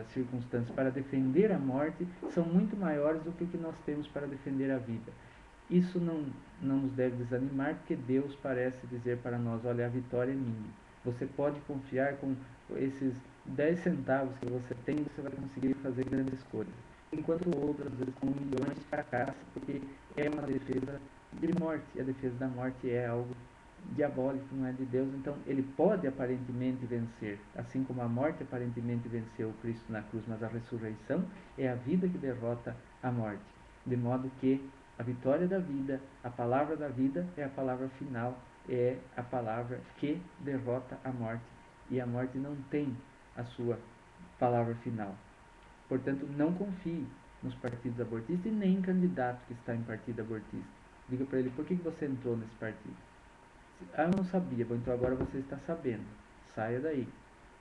circunstâncias para defender a morte são muito maiores do que o que nós temos para defender a vida. Isso não nos deve desanimar, porque Deus parece dizer para nós, olha, a vitória é minha. Você pode confiar com esses 10 centavos que você tem, você vai conseguir fazer grandes coisas. Enquanto outras, às vezes, com milhões fracassam, porque é uma defesa de morte. E a defesa da morte é algo diabólico, não é de Deus. Então, ele pode aparentemente vencer, assim como a morte aparentemente venceu Cristo na cruz, mas a ressurreição é a vida que derrota a morte. De modo que a vitória da vida, a palavra da vida é a palavra final, é a palavra que derrota a morte. E a morte não tem a sua palavra final. Portanto, não confie nos partidos abortistas e nem em candidato que está em partido abortista. Diga para ele, por que você entrou nesse partido? Ah, eu não sabia. Bom, então agora você está sabendo. Saia daí.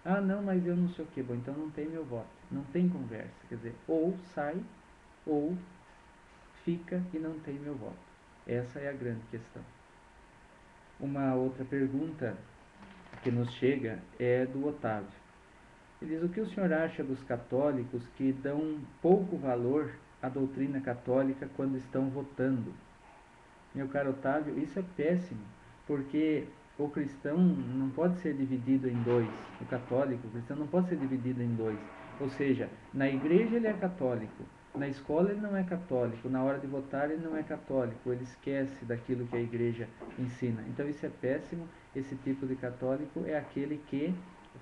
Ah, não, mas eu não sei o que. Bom, então não tem meu voto. Não tem conversa. Quer dizer, ou sai, ou fica e não tem meu voto. Essa é a grande questão. Uma outra pergunta que nos chega é do Otávio. Ele diz, o que o senhor acha dos católicos que dão pouco valor à doutrina católica quando estão votando? Meu caro Otávio, isso é péssimo, porque o cristão não pode ser dividido em dois. O católico, o cristão não pode ser dividido em dois. Ou seja, na igreja ele é católico, na escola ele não é católico, na hora de votar ele não é católico, ele esquece daquilo que a igreja ensina. Então isso é péssimo. Esse tipo de católico é aquele que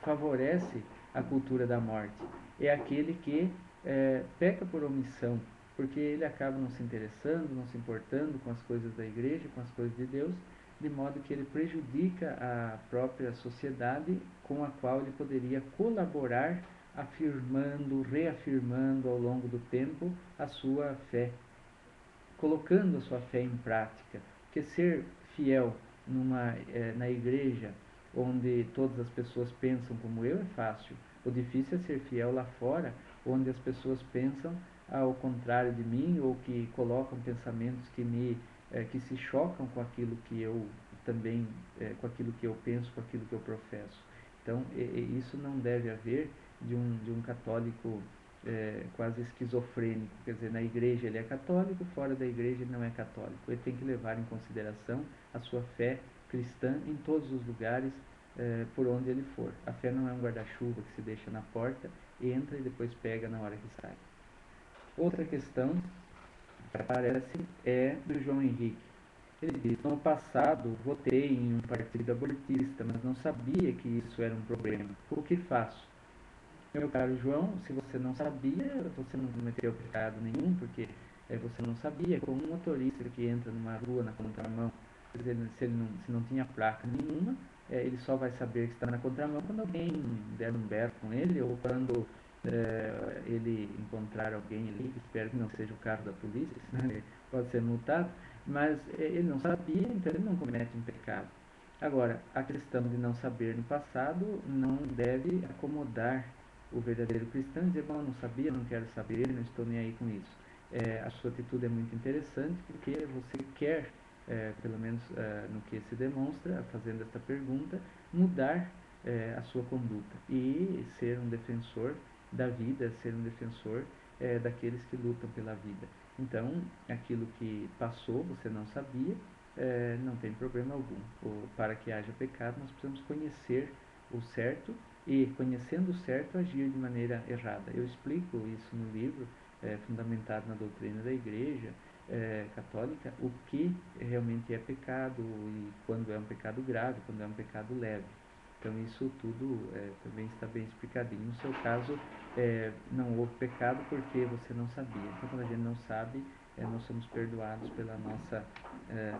favorece a cultura da morte. É aquele que peca por omissão, porque ele acaba não se interessando, não se importando com as coisas da igreja, com as coisas de Deus, de modo que ele prejudica a própria sociedade com a qual ele poderia colaborar, afirmando, reafirmando ao longo do tempo a sua fé. colocando a sua fé em prática. Porque ser fiel na igreja, onde todas as pessoas pensam como eu, é fácil. O difícil é ser fiel lá fora, onde as pessoas pensam ao contrário de mim, ou que colocam pensamentos que se chocam com aquilo que eu também, com aquilo que eu penso, com aquilo que eu professo. Então, isso não deve haver de um católico quase esquizofrênico, quer dizer, na igreja ele é católico, fora da igreja ele não é católico. Ele tem que levar em consideração a sua fé cristã em todos os lugares, por onde ele for. A fé não é um guarda-chuva que se deixa na porta, entra e depois pega na hora que sai. Outra questão que aparece é do João Henrique. Ele diz: no passado votei em um partido abortista, mas não sabia que isso era um problema. O que faço? Meu caro João, se você não sabia, você não cometeu pecado nenhum, porque você não sabia. Como um motorista que entra numa rua na contramão, se não tinha placa nenhuma, ele só vai saber que está na contramão quando alguém der um berro com ele, ou quando ele encontrar alguém ali, espero que não seja o carro da polícia, senão ele pode ser multado, mas ele não sabia, então ele não comete um pecado. Agora, a questão de não saber no passado não deve acomodar o verdadeiro cristão, dizer: bom, eu não sabia, não quero saber, não estou nem aí com isso. A sua atitude é muito interessante, porque você quer, pelo menos no que se demonstra, fazendo esta pergunta, mudar a sua conduta e ser um defensor da vida, ser um defensor daqueles que lutam pela vida. Então, aquilo que passou, você não sabia, não tem problema algum. Para que haja pecado, nós precisamos conhecer o certo e, conhecendo o certo, agir de maneira errada. Eu explico isso no livro, fundamentado na doutrina da Igreja Católica, o que realmente é pecado e quando é um pecado grave, quando é um pecado leve. Então, isso tudo também está bem explicadinho. No seu caso, não houve pecado porque você não sabia. Então, quando a gente não sabe, nós somos perdoados pela nossa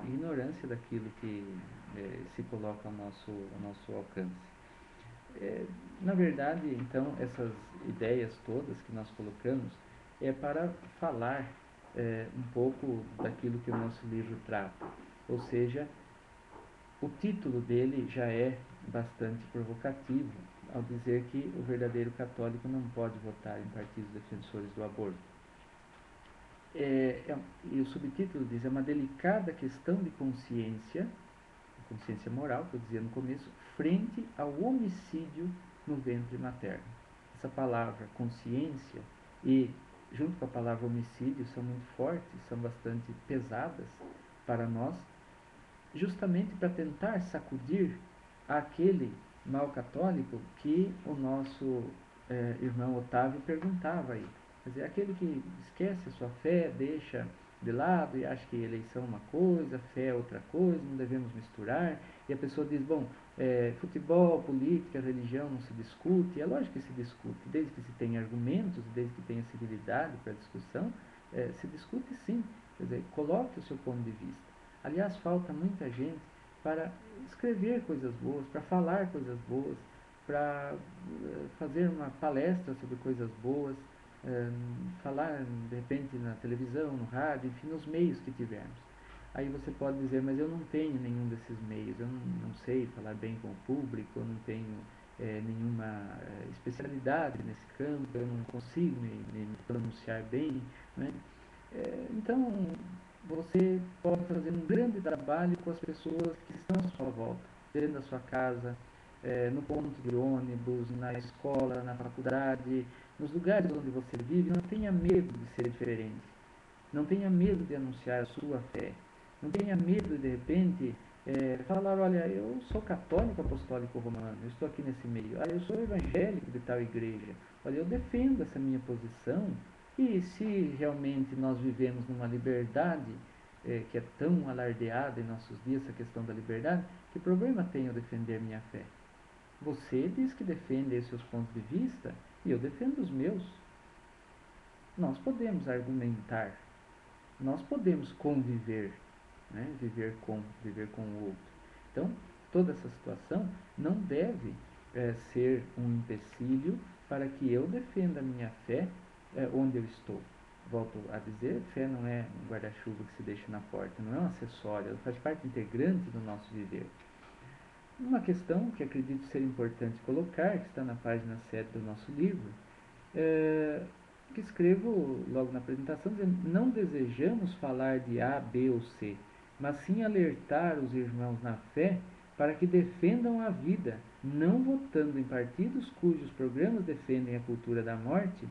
ignorância daquilo que se coloca ao nosso alcance. Na verdade, então, essas ideias todas que nós colocamos é para falar um pouco daquilo que o nosso livro trata. Ou seja, o título dele já é bastante provocativo ao dizer que o verdadeiro católico não pode votar em partidos defensores do aborto. E o subtítulo diz: é uma delicada questão de consciência moral, que eu dizia no começo, frente ao homicídio no ventre materno. Essa palavra consciência e junto com a palavra homicídio são muito fortes, são bastante pesadas para nós, justamente para tentar sacudir aquele mal católico que o nosso irmão Otávio perguntava aí. Quer dizer, aquele que esquece a sua fé, deixa de lado e acha que eleição é uma coisa, fé é outra coisa, não devemos misturar. E a pessoa diz: bom, futebol, política, religião não se discute. É lógico que se discute, desde que se tenha argumentos, desde que tenha civilidade para a discussão, se discute sim. Quer dizer, coloque o seu ponto de vista. Aliás, falta muita gente para escrever coisas boas, para falar coisas boas, para fazer uma palestra sobre coisas boas, falar de repente na televisão, no rádio, enfim, nos meios que tivermos. Aí você pode dizer: mas eu não tenho nenhum desses meios, eu não sei falar bem com o público, eu não tenho nenhuma especialidade nesse campo, eu não consigo me pronunciar bem, né? Então, você pode fazer um grande trabalho com as pessoas que estão à sua volta, dentro da sua casa, no ponto de ônibus, na escola, na faculdade, nos lugares onde você vive. Não tenha medo de ser diferente. Não tenha medo de anunciar a sua fé. Não tenha medo de repente falar: olha, eu sou católico apostólico romano, eu estou aqui nesse meio. Eu sou evangélico de tal igreja. Olha, eu defendo essa minha posição. E se realmente nós vivemos numa liberdade que é tão alardeada em nossos dias, essa questão da liberdade, que problema tem eu defender minha fé? Você diz que defende os seus pontos de vista e eu defendo os meus. Nós podemos argumentar, nós podemos conviver, né? Viver com o outro. Então, toda essa situação não deve ser um empecilho para que eu defenda a minha fé onde eu estou. volto a dizer, fé não é um guarda-chuva que se deixa na porta, não é um acessório, ela faz parte integrante do nosso viver. Uma questão que acredito ser importante colocar, que está na página 7 do nosso livro, que escrevo logo na apresentação, dizendo: não desejamos falar de A, B ou C, mas sim alertar os irmãos na fé para que defendam a vida, não votando em partidos cujos programas defendem a cultura da morte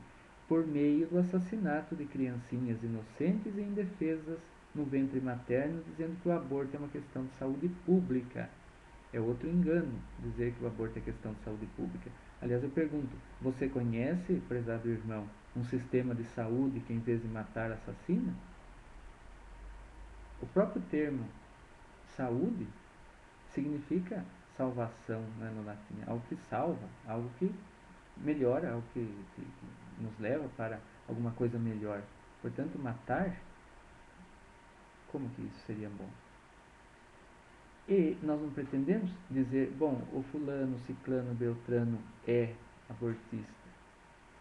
por meio do assassinato de criancinhas inocentes e indefesas no ventre materno, dizendo que o aborto é uma questão de saúde pública. É outro engano dizer que o aborto é questão de saúde pública. Aliás, eu pergunto: você conhece, prezado irmão, um sistema de saúde que, em vez de matar, assassina? O próprio termo saúde significa salvação, né, no latim. Algo que salva, algo que melhora, algo que nos leva para alguma coisa melhor. Portanto, matar, como que isso seria bom? E nós não pretendemos dizer: bom, o fulano, ciclano, beltrano é abortista.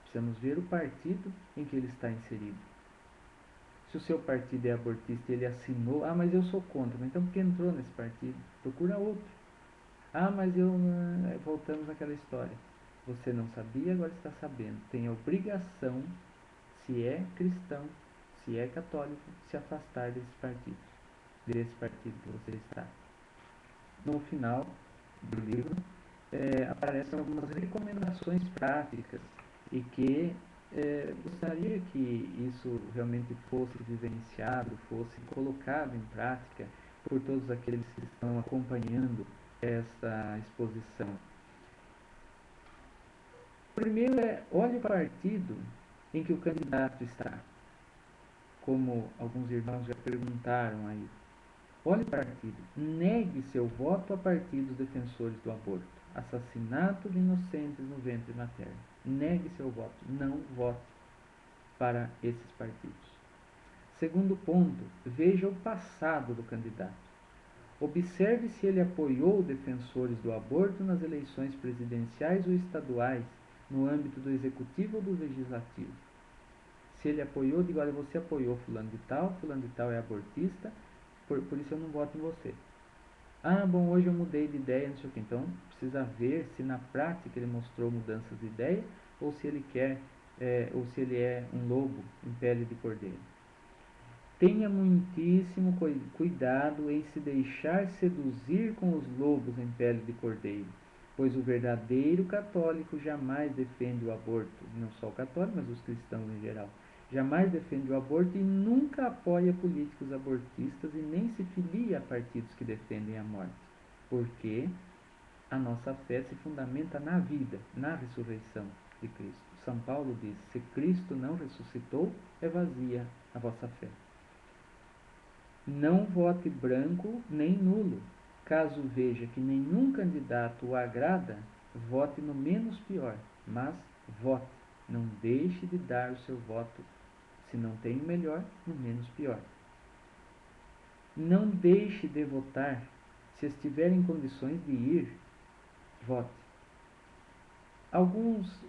Precisamos ver o partido em que ele está inserido. Se o seu partido é abortista e ele assinou: ah, mas eu sou contra. Mas então por que entrou nesse partido? Procura outro. Ah, mas eu... voltamos àquela história. Você não sabia, agora está sabendo. Tem a obrigação, se é cristão, se é católico, se afastar desse partido que você está. No final do livro, aparecem algumas recomendações práticas e que gostaria que isso realmente fosse vivenciado, fosse colocado em prática por todos aqueles que estão acompanhando essa exposição. Primeiro olhe o partido em que o candidato está, como alguns irmãos já perguntaram aí. Olhe o partido. Negue seu voto a partidos defensores do aborto. Assassinato de inocentes no ventre materno. Negue seu voto. Não vote para esses partidos. Segundo ponto, veja o passado do candidato. Observe se ele apoiou defensores do aborto nas eleições presidenciais ou estaduais, no âmbito do executivo ou do legislativo. Se ele apoiou, diga: olha, você apoiou fulano de tal é abortista, por isso eu não voto em você. Ah, bom, hoje eu mudei de ideia, não sei o que. Então, precisa ver se na prática ele mostrou mudanças de ideia ou se ele quer, ou se ele é um lobo em pele de cordeiro. Tenha muitíssimo cuidado em se deixar seduzir com os lobos em pele de cordeiro, pois o verdadeiro católico jamais defende o aborto, não só o católico, mas os cristãos em geral. Jamais defende o aborto e nunca apoia políticos abortistas e nem se filia a partidos que defendem a morte, porque a nossa fé se fundamenta na vida, na ressurreição de Cristo. São Paulo diz: se Cristo não ressuscitou, é vazia a vossa fé. Não vote branco nem nulo. Caso veja que nenhum candidato o agrada, vote no menos pior, mas vote. Não deixe de dar o seu voto, se não tem o melhor, no menos pior. Não deixe de votar. Se estiver em condições de ir, vote. Alguns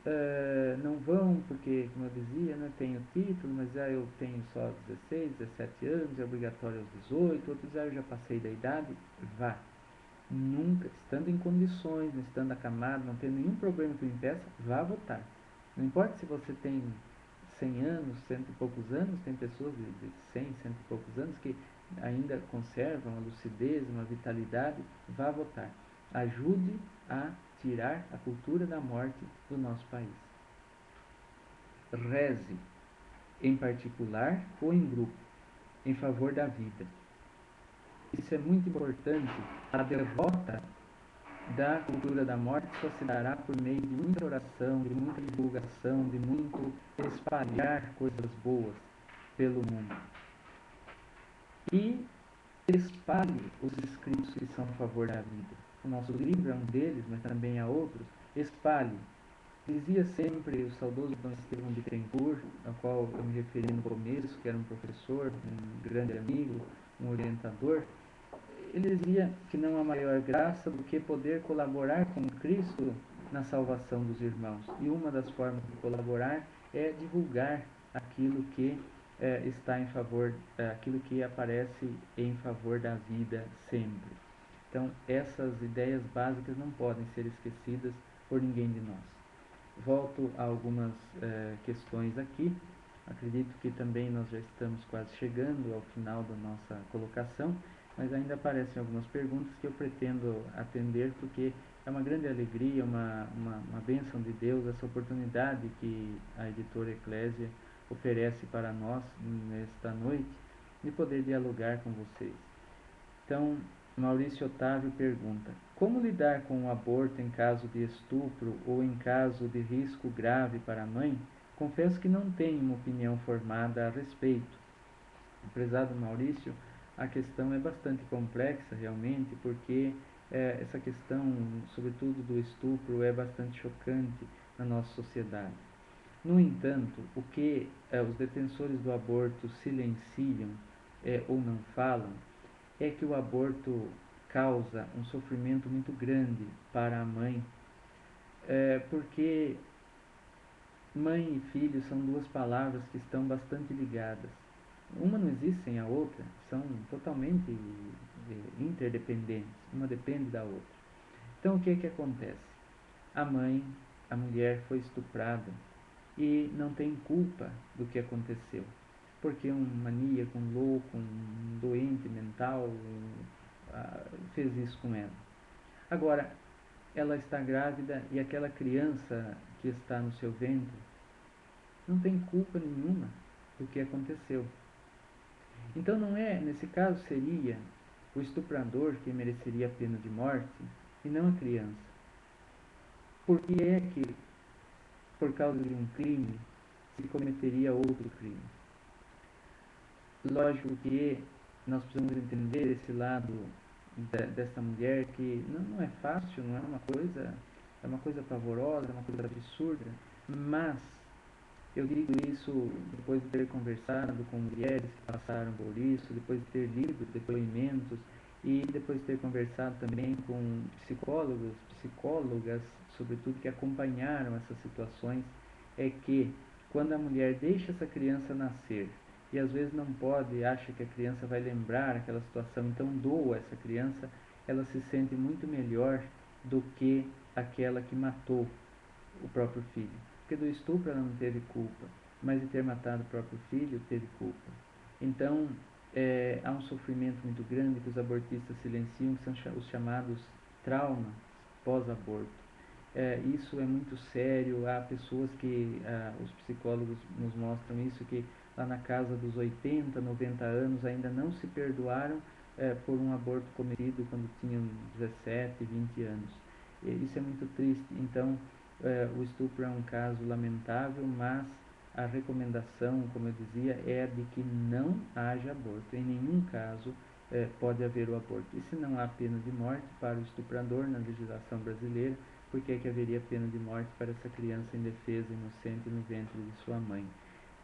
não vão porque, como eu dizia, não tenho título, mas eu tenho só 16, 17 anos, é obrigatório aos 18. Outros eu já passei da idade. Vá. Nunca, estando em condições, não estando acamado, não tendo nenhum problema que o impeça, vá votar. Não importa se você tem 100 anos, cento e poucos anos, tem pessoas de 100, cento e poucos anos que ainda conservam uma lucidez, uma vitalidade. Vá votar. Ajude a tirar a cultura da morte do nosso país. Reze, em particular ou em grupo, em favor da vida. Isso é muito importante. A derrota da cultura da morte só se dará por meio de muita oração, de muita divulgação, de muito espalhar coisas boas pelo mundo. E espalhe os escritos que são a favor da vida. O nosso livro é um deles, mas também há outros. Espalhe. Dizia sempre o saudoso Dom Estevão de Bittencourt, ao qual eu me referi no começo, que era um professor, um grande amigo, um orientador. Ele dizia que não há maior graça do que poder colaborar com Cristo na salvação dos irmãos. E uma das formas de colaborar é divulgar aquilo que está em favor, aquilo que aparece em favor da vida sempre. Então, essas ideias básicas não podem ser esquecidas por ninguém de nós. Volto a algumas questões aqui. Acredito que também nós já estamos quase chegando ao final da nossa colocação, mas ainda aparecem algumas perguntas que eu pretendo atender, porque é uma grande alegria, uma bênção de Deus, essa oportunidade que a editora Eclésia oferece para nós nesta noite, de poder dialogar com vocês. Então, Maurício Otávio pergunta: como lidar com o aborto em caso de estupro ou em caso de risco grave para a mãe? Confesso que não tenho uma opinião formada a respeito. Prezado Maurício, a questão é bastante complexa realmente, porque essa questão, sobretudo do estupro, é bastante chocante na nossa sociedade. No entanto, o que os defensores do aborto silenciam ou não falam é que o aborto causa um sofrimento muito grande para a mãe, porque mãe e filho são duas palavras que estão bastante ligadas. Uma não existe sem a outra, são totalmente interdependentes, uma depende da outra. Então o que é que acontece? A mãe, a mulher foi estuprada e não tem culpa do que aconteceu, porque um maníaco, um louco, um doente mental fez isso com ela. Agora, ela está grávida e aquela criança que está no seu ventre não tem culpa nenhuma do que aconteceu. Então não é, nesse caso seria o estuprador que mereceria a pena de morte e não a criança. Por que é que, por causa de um crime, se cometeria outro crime? Lógico que nós precisamos entender esse lado dessa mulher que não é fácil, não é uma coisa pavorosa, é uma coisa absurda, mas eu digo isso depois de ter conversado com mulheres que passaram por isso, depois de ter lido depoimentos e depois de ter conversado também com psicólogos, psicólogas, sobretudo, que acompanharam essas situações, é que quando a mulher deixa essa criança nascer e às vezes não pode, acha que a criança vai lembrar aquela situação, então doa essa criança, ela se sente muito melhor do que aquela que matou o próprio filho. Porque do estupro ela não teve culpa, mas de ter matado o próprio filho teve culpa. Então, há um sofrimento muito grande que os abortistas silenciam, que são os chamados traumas pós-aborto. Isso é muito sério, há pessoas que, os psicólogos nos mostram isso, que lá na casa dos 80, 90 anos ainda não se perdoaram por um aborto cometido quando tinham 17, 20 anos. Isso é muito triste. Então, o estupro é um caso lamentável, mas a recomendação, como eu dizia, é de que não haja aborto. Em nenhum caso pode haver o aborto. E se não há pena de morte para o estuprador na legislação brasileira, por que é que haveria pena de morte para essa criança indefesa, inocente, no ventre de sua mãe?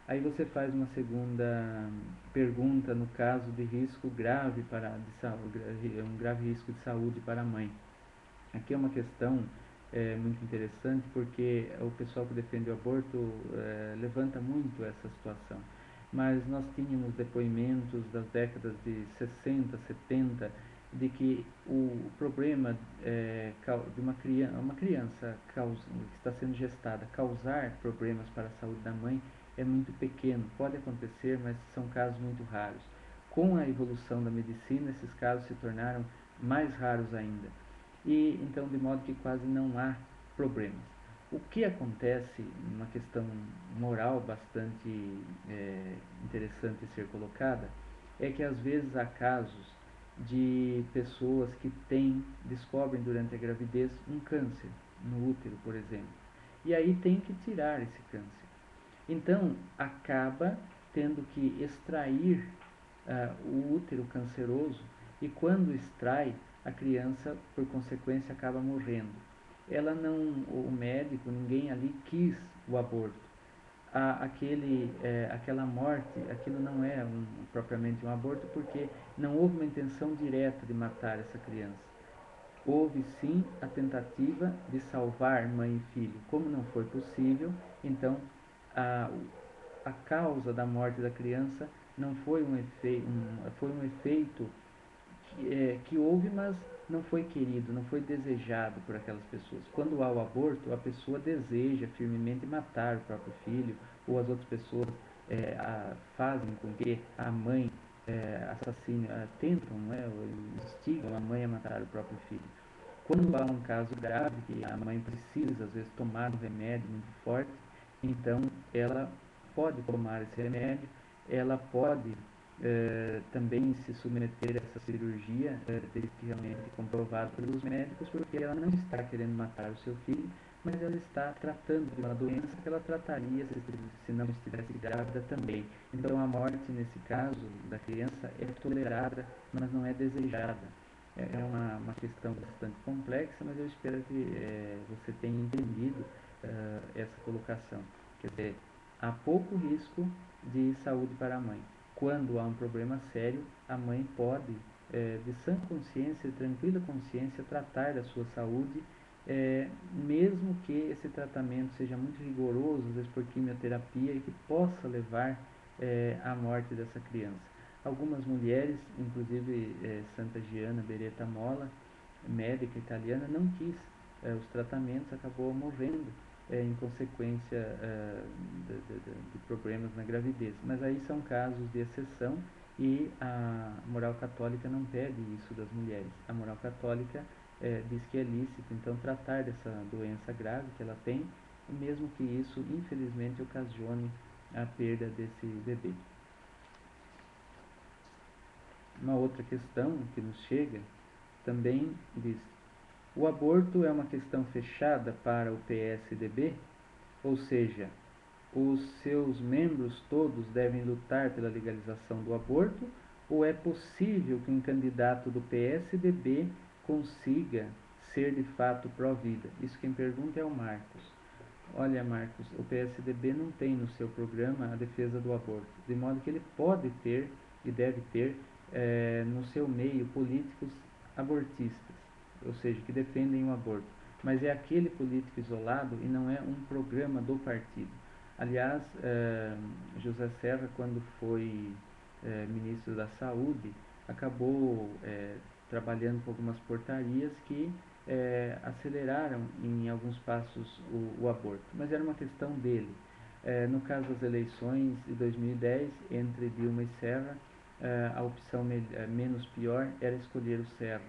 Aí você faz uma segunda pergunta no caso de risco grave um grave risco de saúde para a mãe. Aqui é uma questão muito interessante, porque o pessoal que defende o aborto levanta muito essa situação. Mas nós tínhamos depoimentos das décadas de 60, 70, de que o problema de uma criança que está sendo gestada causar problemas para a saúde da mãe é muito pequeno. Pode acontecer, mas são casos muito raros. Com a evolução da medicina, esses casos se tornaram mais raros ainda. E então, de modo que quase não há problemas. O que acontece, uma questão moral bastante interessante ser colocada, é que às vezes há casos de pessoas que descobrem durante a gravidez um câncer no útero, por exemplo, e aí tem que tirar esse câncer. Então, acaba tendo que extrair o útero canceroso, e quando extrai, a criança, por consequência, acaba morrendo. O médico, ninguém ali quis o aborto. Aquela morte, aquilo não é propriamente um aborto, porque não houve uma intenção direta de matar essa criança. Houve sim a tentativa de salvar mãe e filho. Como não foi possível, então a causa da morte da criança não foi foi um efeito que houve, mas não foi querido, não foi desejado por aquelas pessoas. Quando há o aborto, a pessoa deseja firmemente matar o próprio filho, ou as outras pessoas fazem com que a mãe assassine, tentam, ou instigam a mãe a matar o próprio filho. Quando há um caso grave, que a mãe precisa, às vezes, tomar um remédio muito forte, então ela pode tomar esse remédio, ela pode também se submeter a essa cirurgia, desde que realmente comprovado pelos médicos, porque ela não está querendo matar o seu filho, mas ela está tratando de uma doença que ela trataria se não estivesse grávida também. Então a morte, nesse caso, da criança é tolerada, mas não é desejada. É uma questão bastante complexa, mas eu espero que você tenha entendido essa colocação. Quer dizer, há pouco risco de saúde para a mãe. Quando há um problema sério, a mãe pode, de sã consciência, tranquila consciência, tratar da sua saúde, mesmo que esse tratamento seja muito rigoroso, às vezes por quimioterapia, e que possa levar à morte dessa criança. Algumas mulheres, inclusive Santa Giana Beretta Molla, médica italiana, não quis os tratamentos, acabou morrendo em consequência de problemas na gravidez. Mas aí são casos de exceção e a moral católica não pede isso das mulheres. A moral católica diz que é lícito, então, tratar dessa doença grave que ela tem, mesmo que isso, infelizmente, ocasione a perda desse bebê. Uma outra questão que nos chega também diz: o aborto é uma questão fechada para o PSDB? Ou seja, os seus membros todos devem lutar pela legalização do aborto? Ou é possível que um candidato do PSDB consiga ser de fato pró-vida? Isso quem pergunta é o Marcos. Olha, Marcos, o PSDB não tem no seu programa a defesa do aborto, de modo que ele pode ter e deve ter no seu meio políticos abortistas, ou seja, que defendem o aborto. Mas é aquele político isolado e não é um programa do partido. Aliás, José Serra, quando foi ministro da Saúde, acabou trabalhando com algumas portarias que aceleraram em alguns passos o aborto, mas era uma questão dele. No caso das eleições de 2010, entre Dilma e Serra, a opção menos pior era escolher o Serra.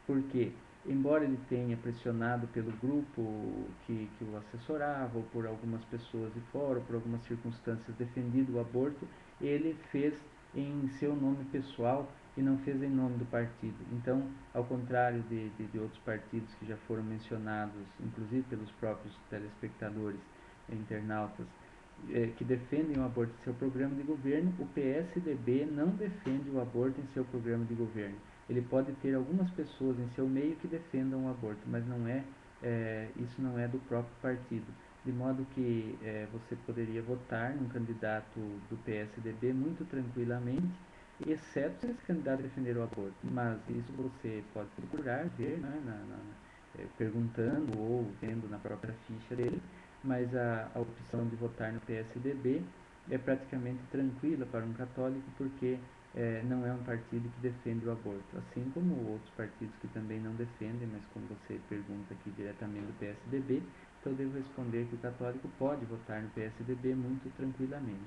Por quê? Embora ele tenha pressionado pelo grupo que o assessorava, ou por algumas pessoas de fora, ou por algumas circunstâncias defendido o aborto, ele fez em seu nome pessoal e não fez em nome do partido. Então, ao contrário de outros partidos que já foram mencionados, inclusive pelos próprios telespectadores, internautas, que defendem o aborto em seu programa de governo, o PSDB não defende o aborto em seu programa de governo. Ele pode ter algumas pessoas em seu meio que defendam o aborto, mas isso não é do próprio partido. De modo que você poderia votar num candidato do PSDB muito tranquilamente, exceto se esse candidato defender o aborto. Mas isso você pode procurar, ver, né, perguntando ou vendo na própria ficha dele, mas a opção de votar no PSDB é praticamente tranquila para um católico, porque não é um partido que defende o aborto, assim como outros partidos que também não defendem, mas como você pergunta aqui diretamente do PSDB, então eu devo responder que o católico pode votar no PSDB muito tranquilamente.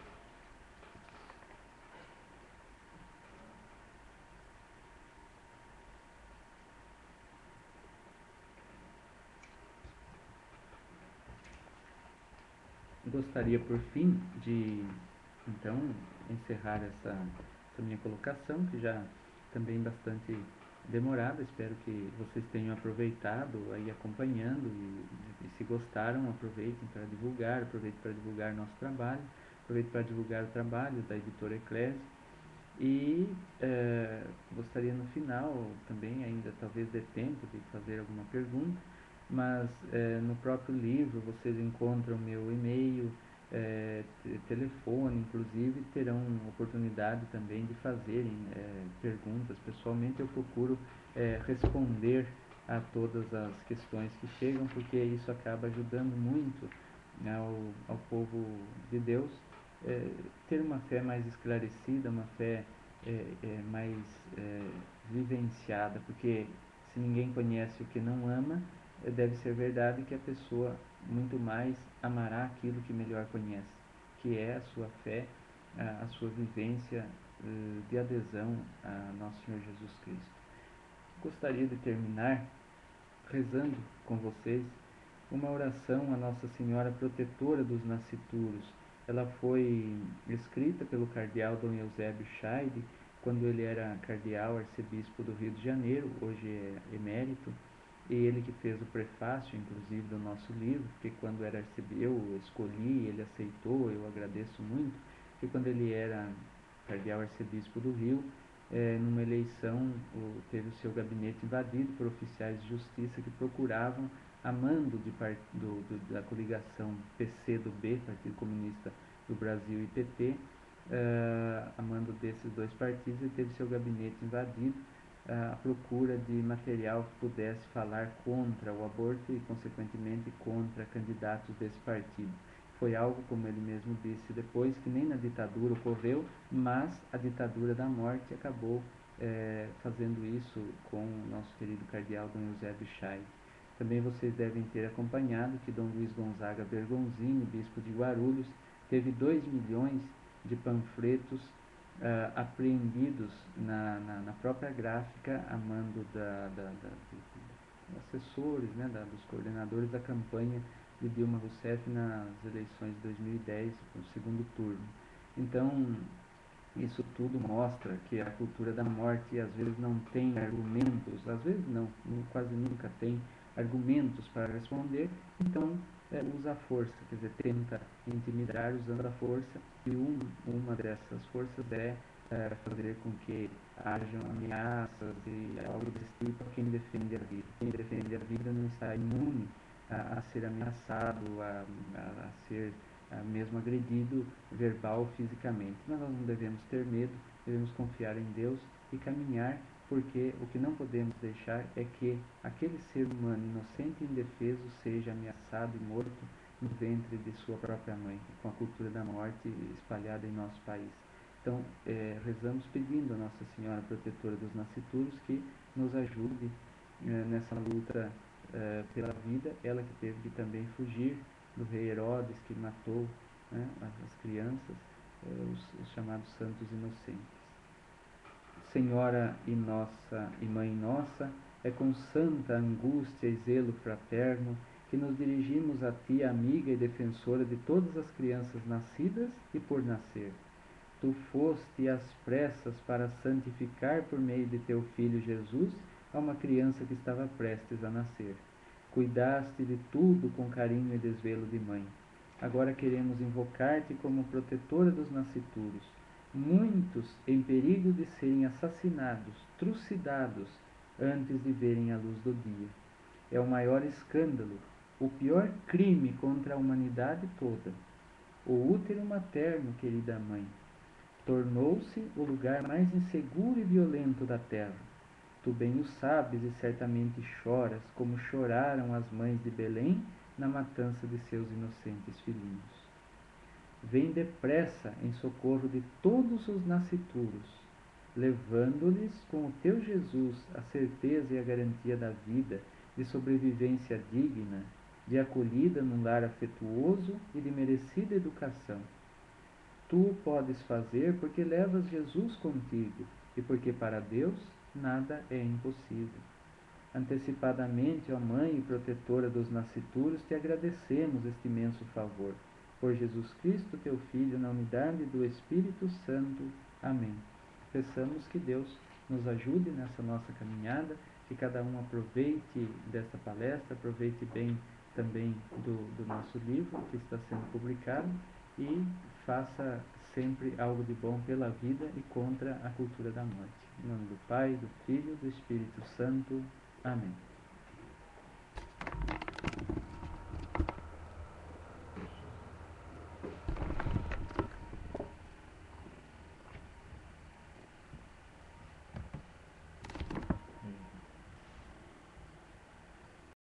Gostaria, por fim, de, então, encerrar essa minha colocação, que já também bastante demorada. Espero que vocês tenham aproveitado aí acompanhando e se gostaram, aproveitem para divulgar nosso trabalho, aproveitem para divulgar o trabalho da editora Eclésia. E gostaria no final também, ainda talvez dê tempo de fazer alguma pergunta, mas no próprio livro vocês encontram meu e-mail, telefone, inclusive terão oportunidade também de fazerem perguntas. Pessoalmente eu procuro responder a todas as questões que chegam, porque isso acaba ajudando muito ao povo de Deus ter uma fé mais esclarecida, uma fé mais vivenciada, porque se ninguém conhece o que não ama, deve ser verdade que a pessoa muito mais amará aquilo que melhor conhece, que é a sua fé, a sua vivência de adesão a Nosso Senhor Jesus Cristo. Gostaria de terminar rezando com vocês uma oração à Nossa Senhora Protetora dos Nascituros. Ela foi escrita pelo cardeal Dom Eusébio Scheide, quando ele era cardeal arcebispo do Rio de Janeiro, hoje é emérito, e ele que fez o prefácio, inclusive, do nosso livro, porque quando era arcebispo, eu escolhi, ele aceitou, eu agradeço muito, porque quando ele era cardeal arcebispo do Rio, numa eleição, teve o seu gabinete invadido por oficiais de justiça que procuravam, a mando da coligação PCdoB, Partido Comunista do Brasil, e PT, a mando desses dois partidos, ele teve seu gabinete invadido à procura de material que pudesse falar contra o aborto e, consequentemente, contra candidatos desse partido. Foi algo, como ele mesmo disse depois, que nem na ditadura ocorreu, mas a ditadura da morte acabou fazendo isso com o nosso querido cardeal Dom Eusébio Scheide. Também vocês devem ter acompanhado que Dom Luiz Gonzaga Bergonzini, bispo de Guarulhos, teve 2 milhões de panfletos apreendidos na própria gráfica, a mando dos assessores, dos coordenadores da campanha de Dilma Rousseff nas eleições de 2010, no segundo turno. Então, isso tudo mostra que a cultura da morte às vezes não tem argumentos, às vezes não, quase nunca tem argumentos para responder, então usa a força, quer dizer, tenta intimidar usando a força, e uma dessas forças é fazer com que hajam ameaças e algo desse tipo a quem defende a vida. Quem defende a vida não está imune a ser ameaçado, a ser mesmo agredido verbal ou fisicamente. Mas nós não devemos ter medo, devemos confiar em Deus e caminhar, porque o que não podemos deixar é que aquele ser humano inocente e indefeso seja ameaçado e morto no ventre de sua própria mãe, com a cultura da morte espalhada em nosso país. Então, rezamos pedindo a Nossa Senhora Protetora dos Nascituros que nos ajude nessa luta pela vida, ela que teve que também fugir do rei Herodes, que matou as crianças, os chamados santos inocentes. Senhora e nossa e Mãe nossa, é com santa angústia e zelo fraterno que nos dirigimos a Ti, amiga e defensora de todas as crianças nascidas e por nascer. Tu foste às pressas para santificar por meio de Teu Filho Jesus a uma criança que estava prestes a nascer. Cuidaste de tudo com carinho e desvelo de mãe. Agora queremos invocar-te como protetora dos nascituros. Muitos em perigo de serem assassinados, trucidados, antes de verem a luz do dia. É o maior escândalo, o pior crime contra a humanidade toda. O útero materno, querida mãe, tornou-se o lugar mais inseguro e violento da terra. Tu bem o sabes e certamente choras, como choraram as mães de Belém na matança de seus inocentes filhinhos. Vem depressa em socorro de todos os nascituros, levando-lhes com o teu Jesus a certeza e a garantia da vida, de sobrevivência digna, de acolhida num lar afetuoso e de merecida educação. Tu o podes fazer porque levas Jesus contigo e porque para Deus nada é impossível. Antecipadamente, ó Mãe e protetora dos nascituros, te agradecemos este imenso favor. Por Jesus Cristo, teu Filho, na unidade do Espírito Santo. Amém. Peçamos que Deus nos ajude nessa nossa caminhada, que cada um aproveite desta palestra, aproveite bem também do nosso livro que está sendo publicado e faça sempre algo de bom pela vida e contra a cultura da morte. Em nome do Pai, do Filho e do Espírito Santo. Amém.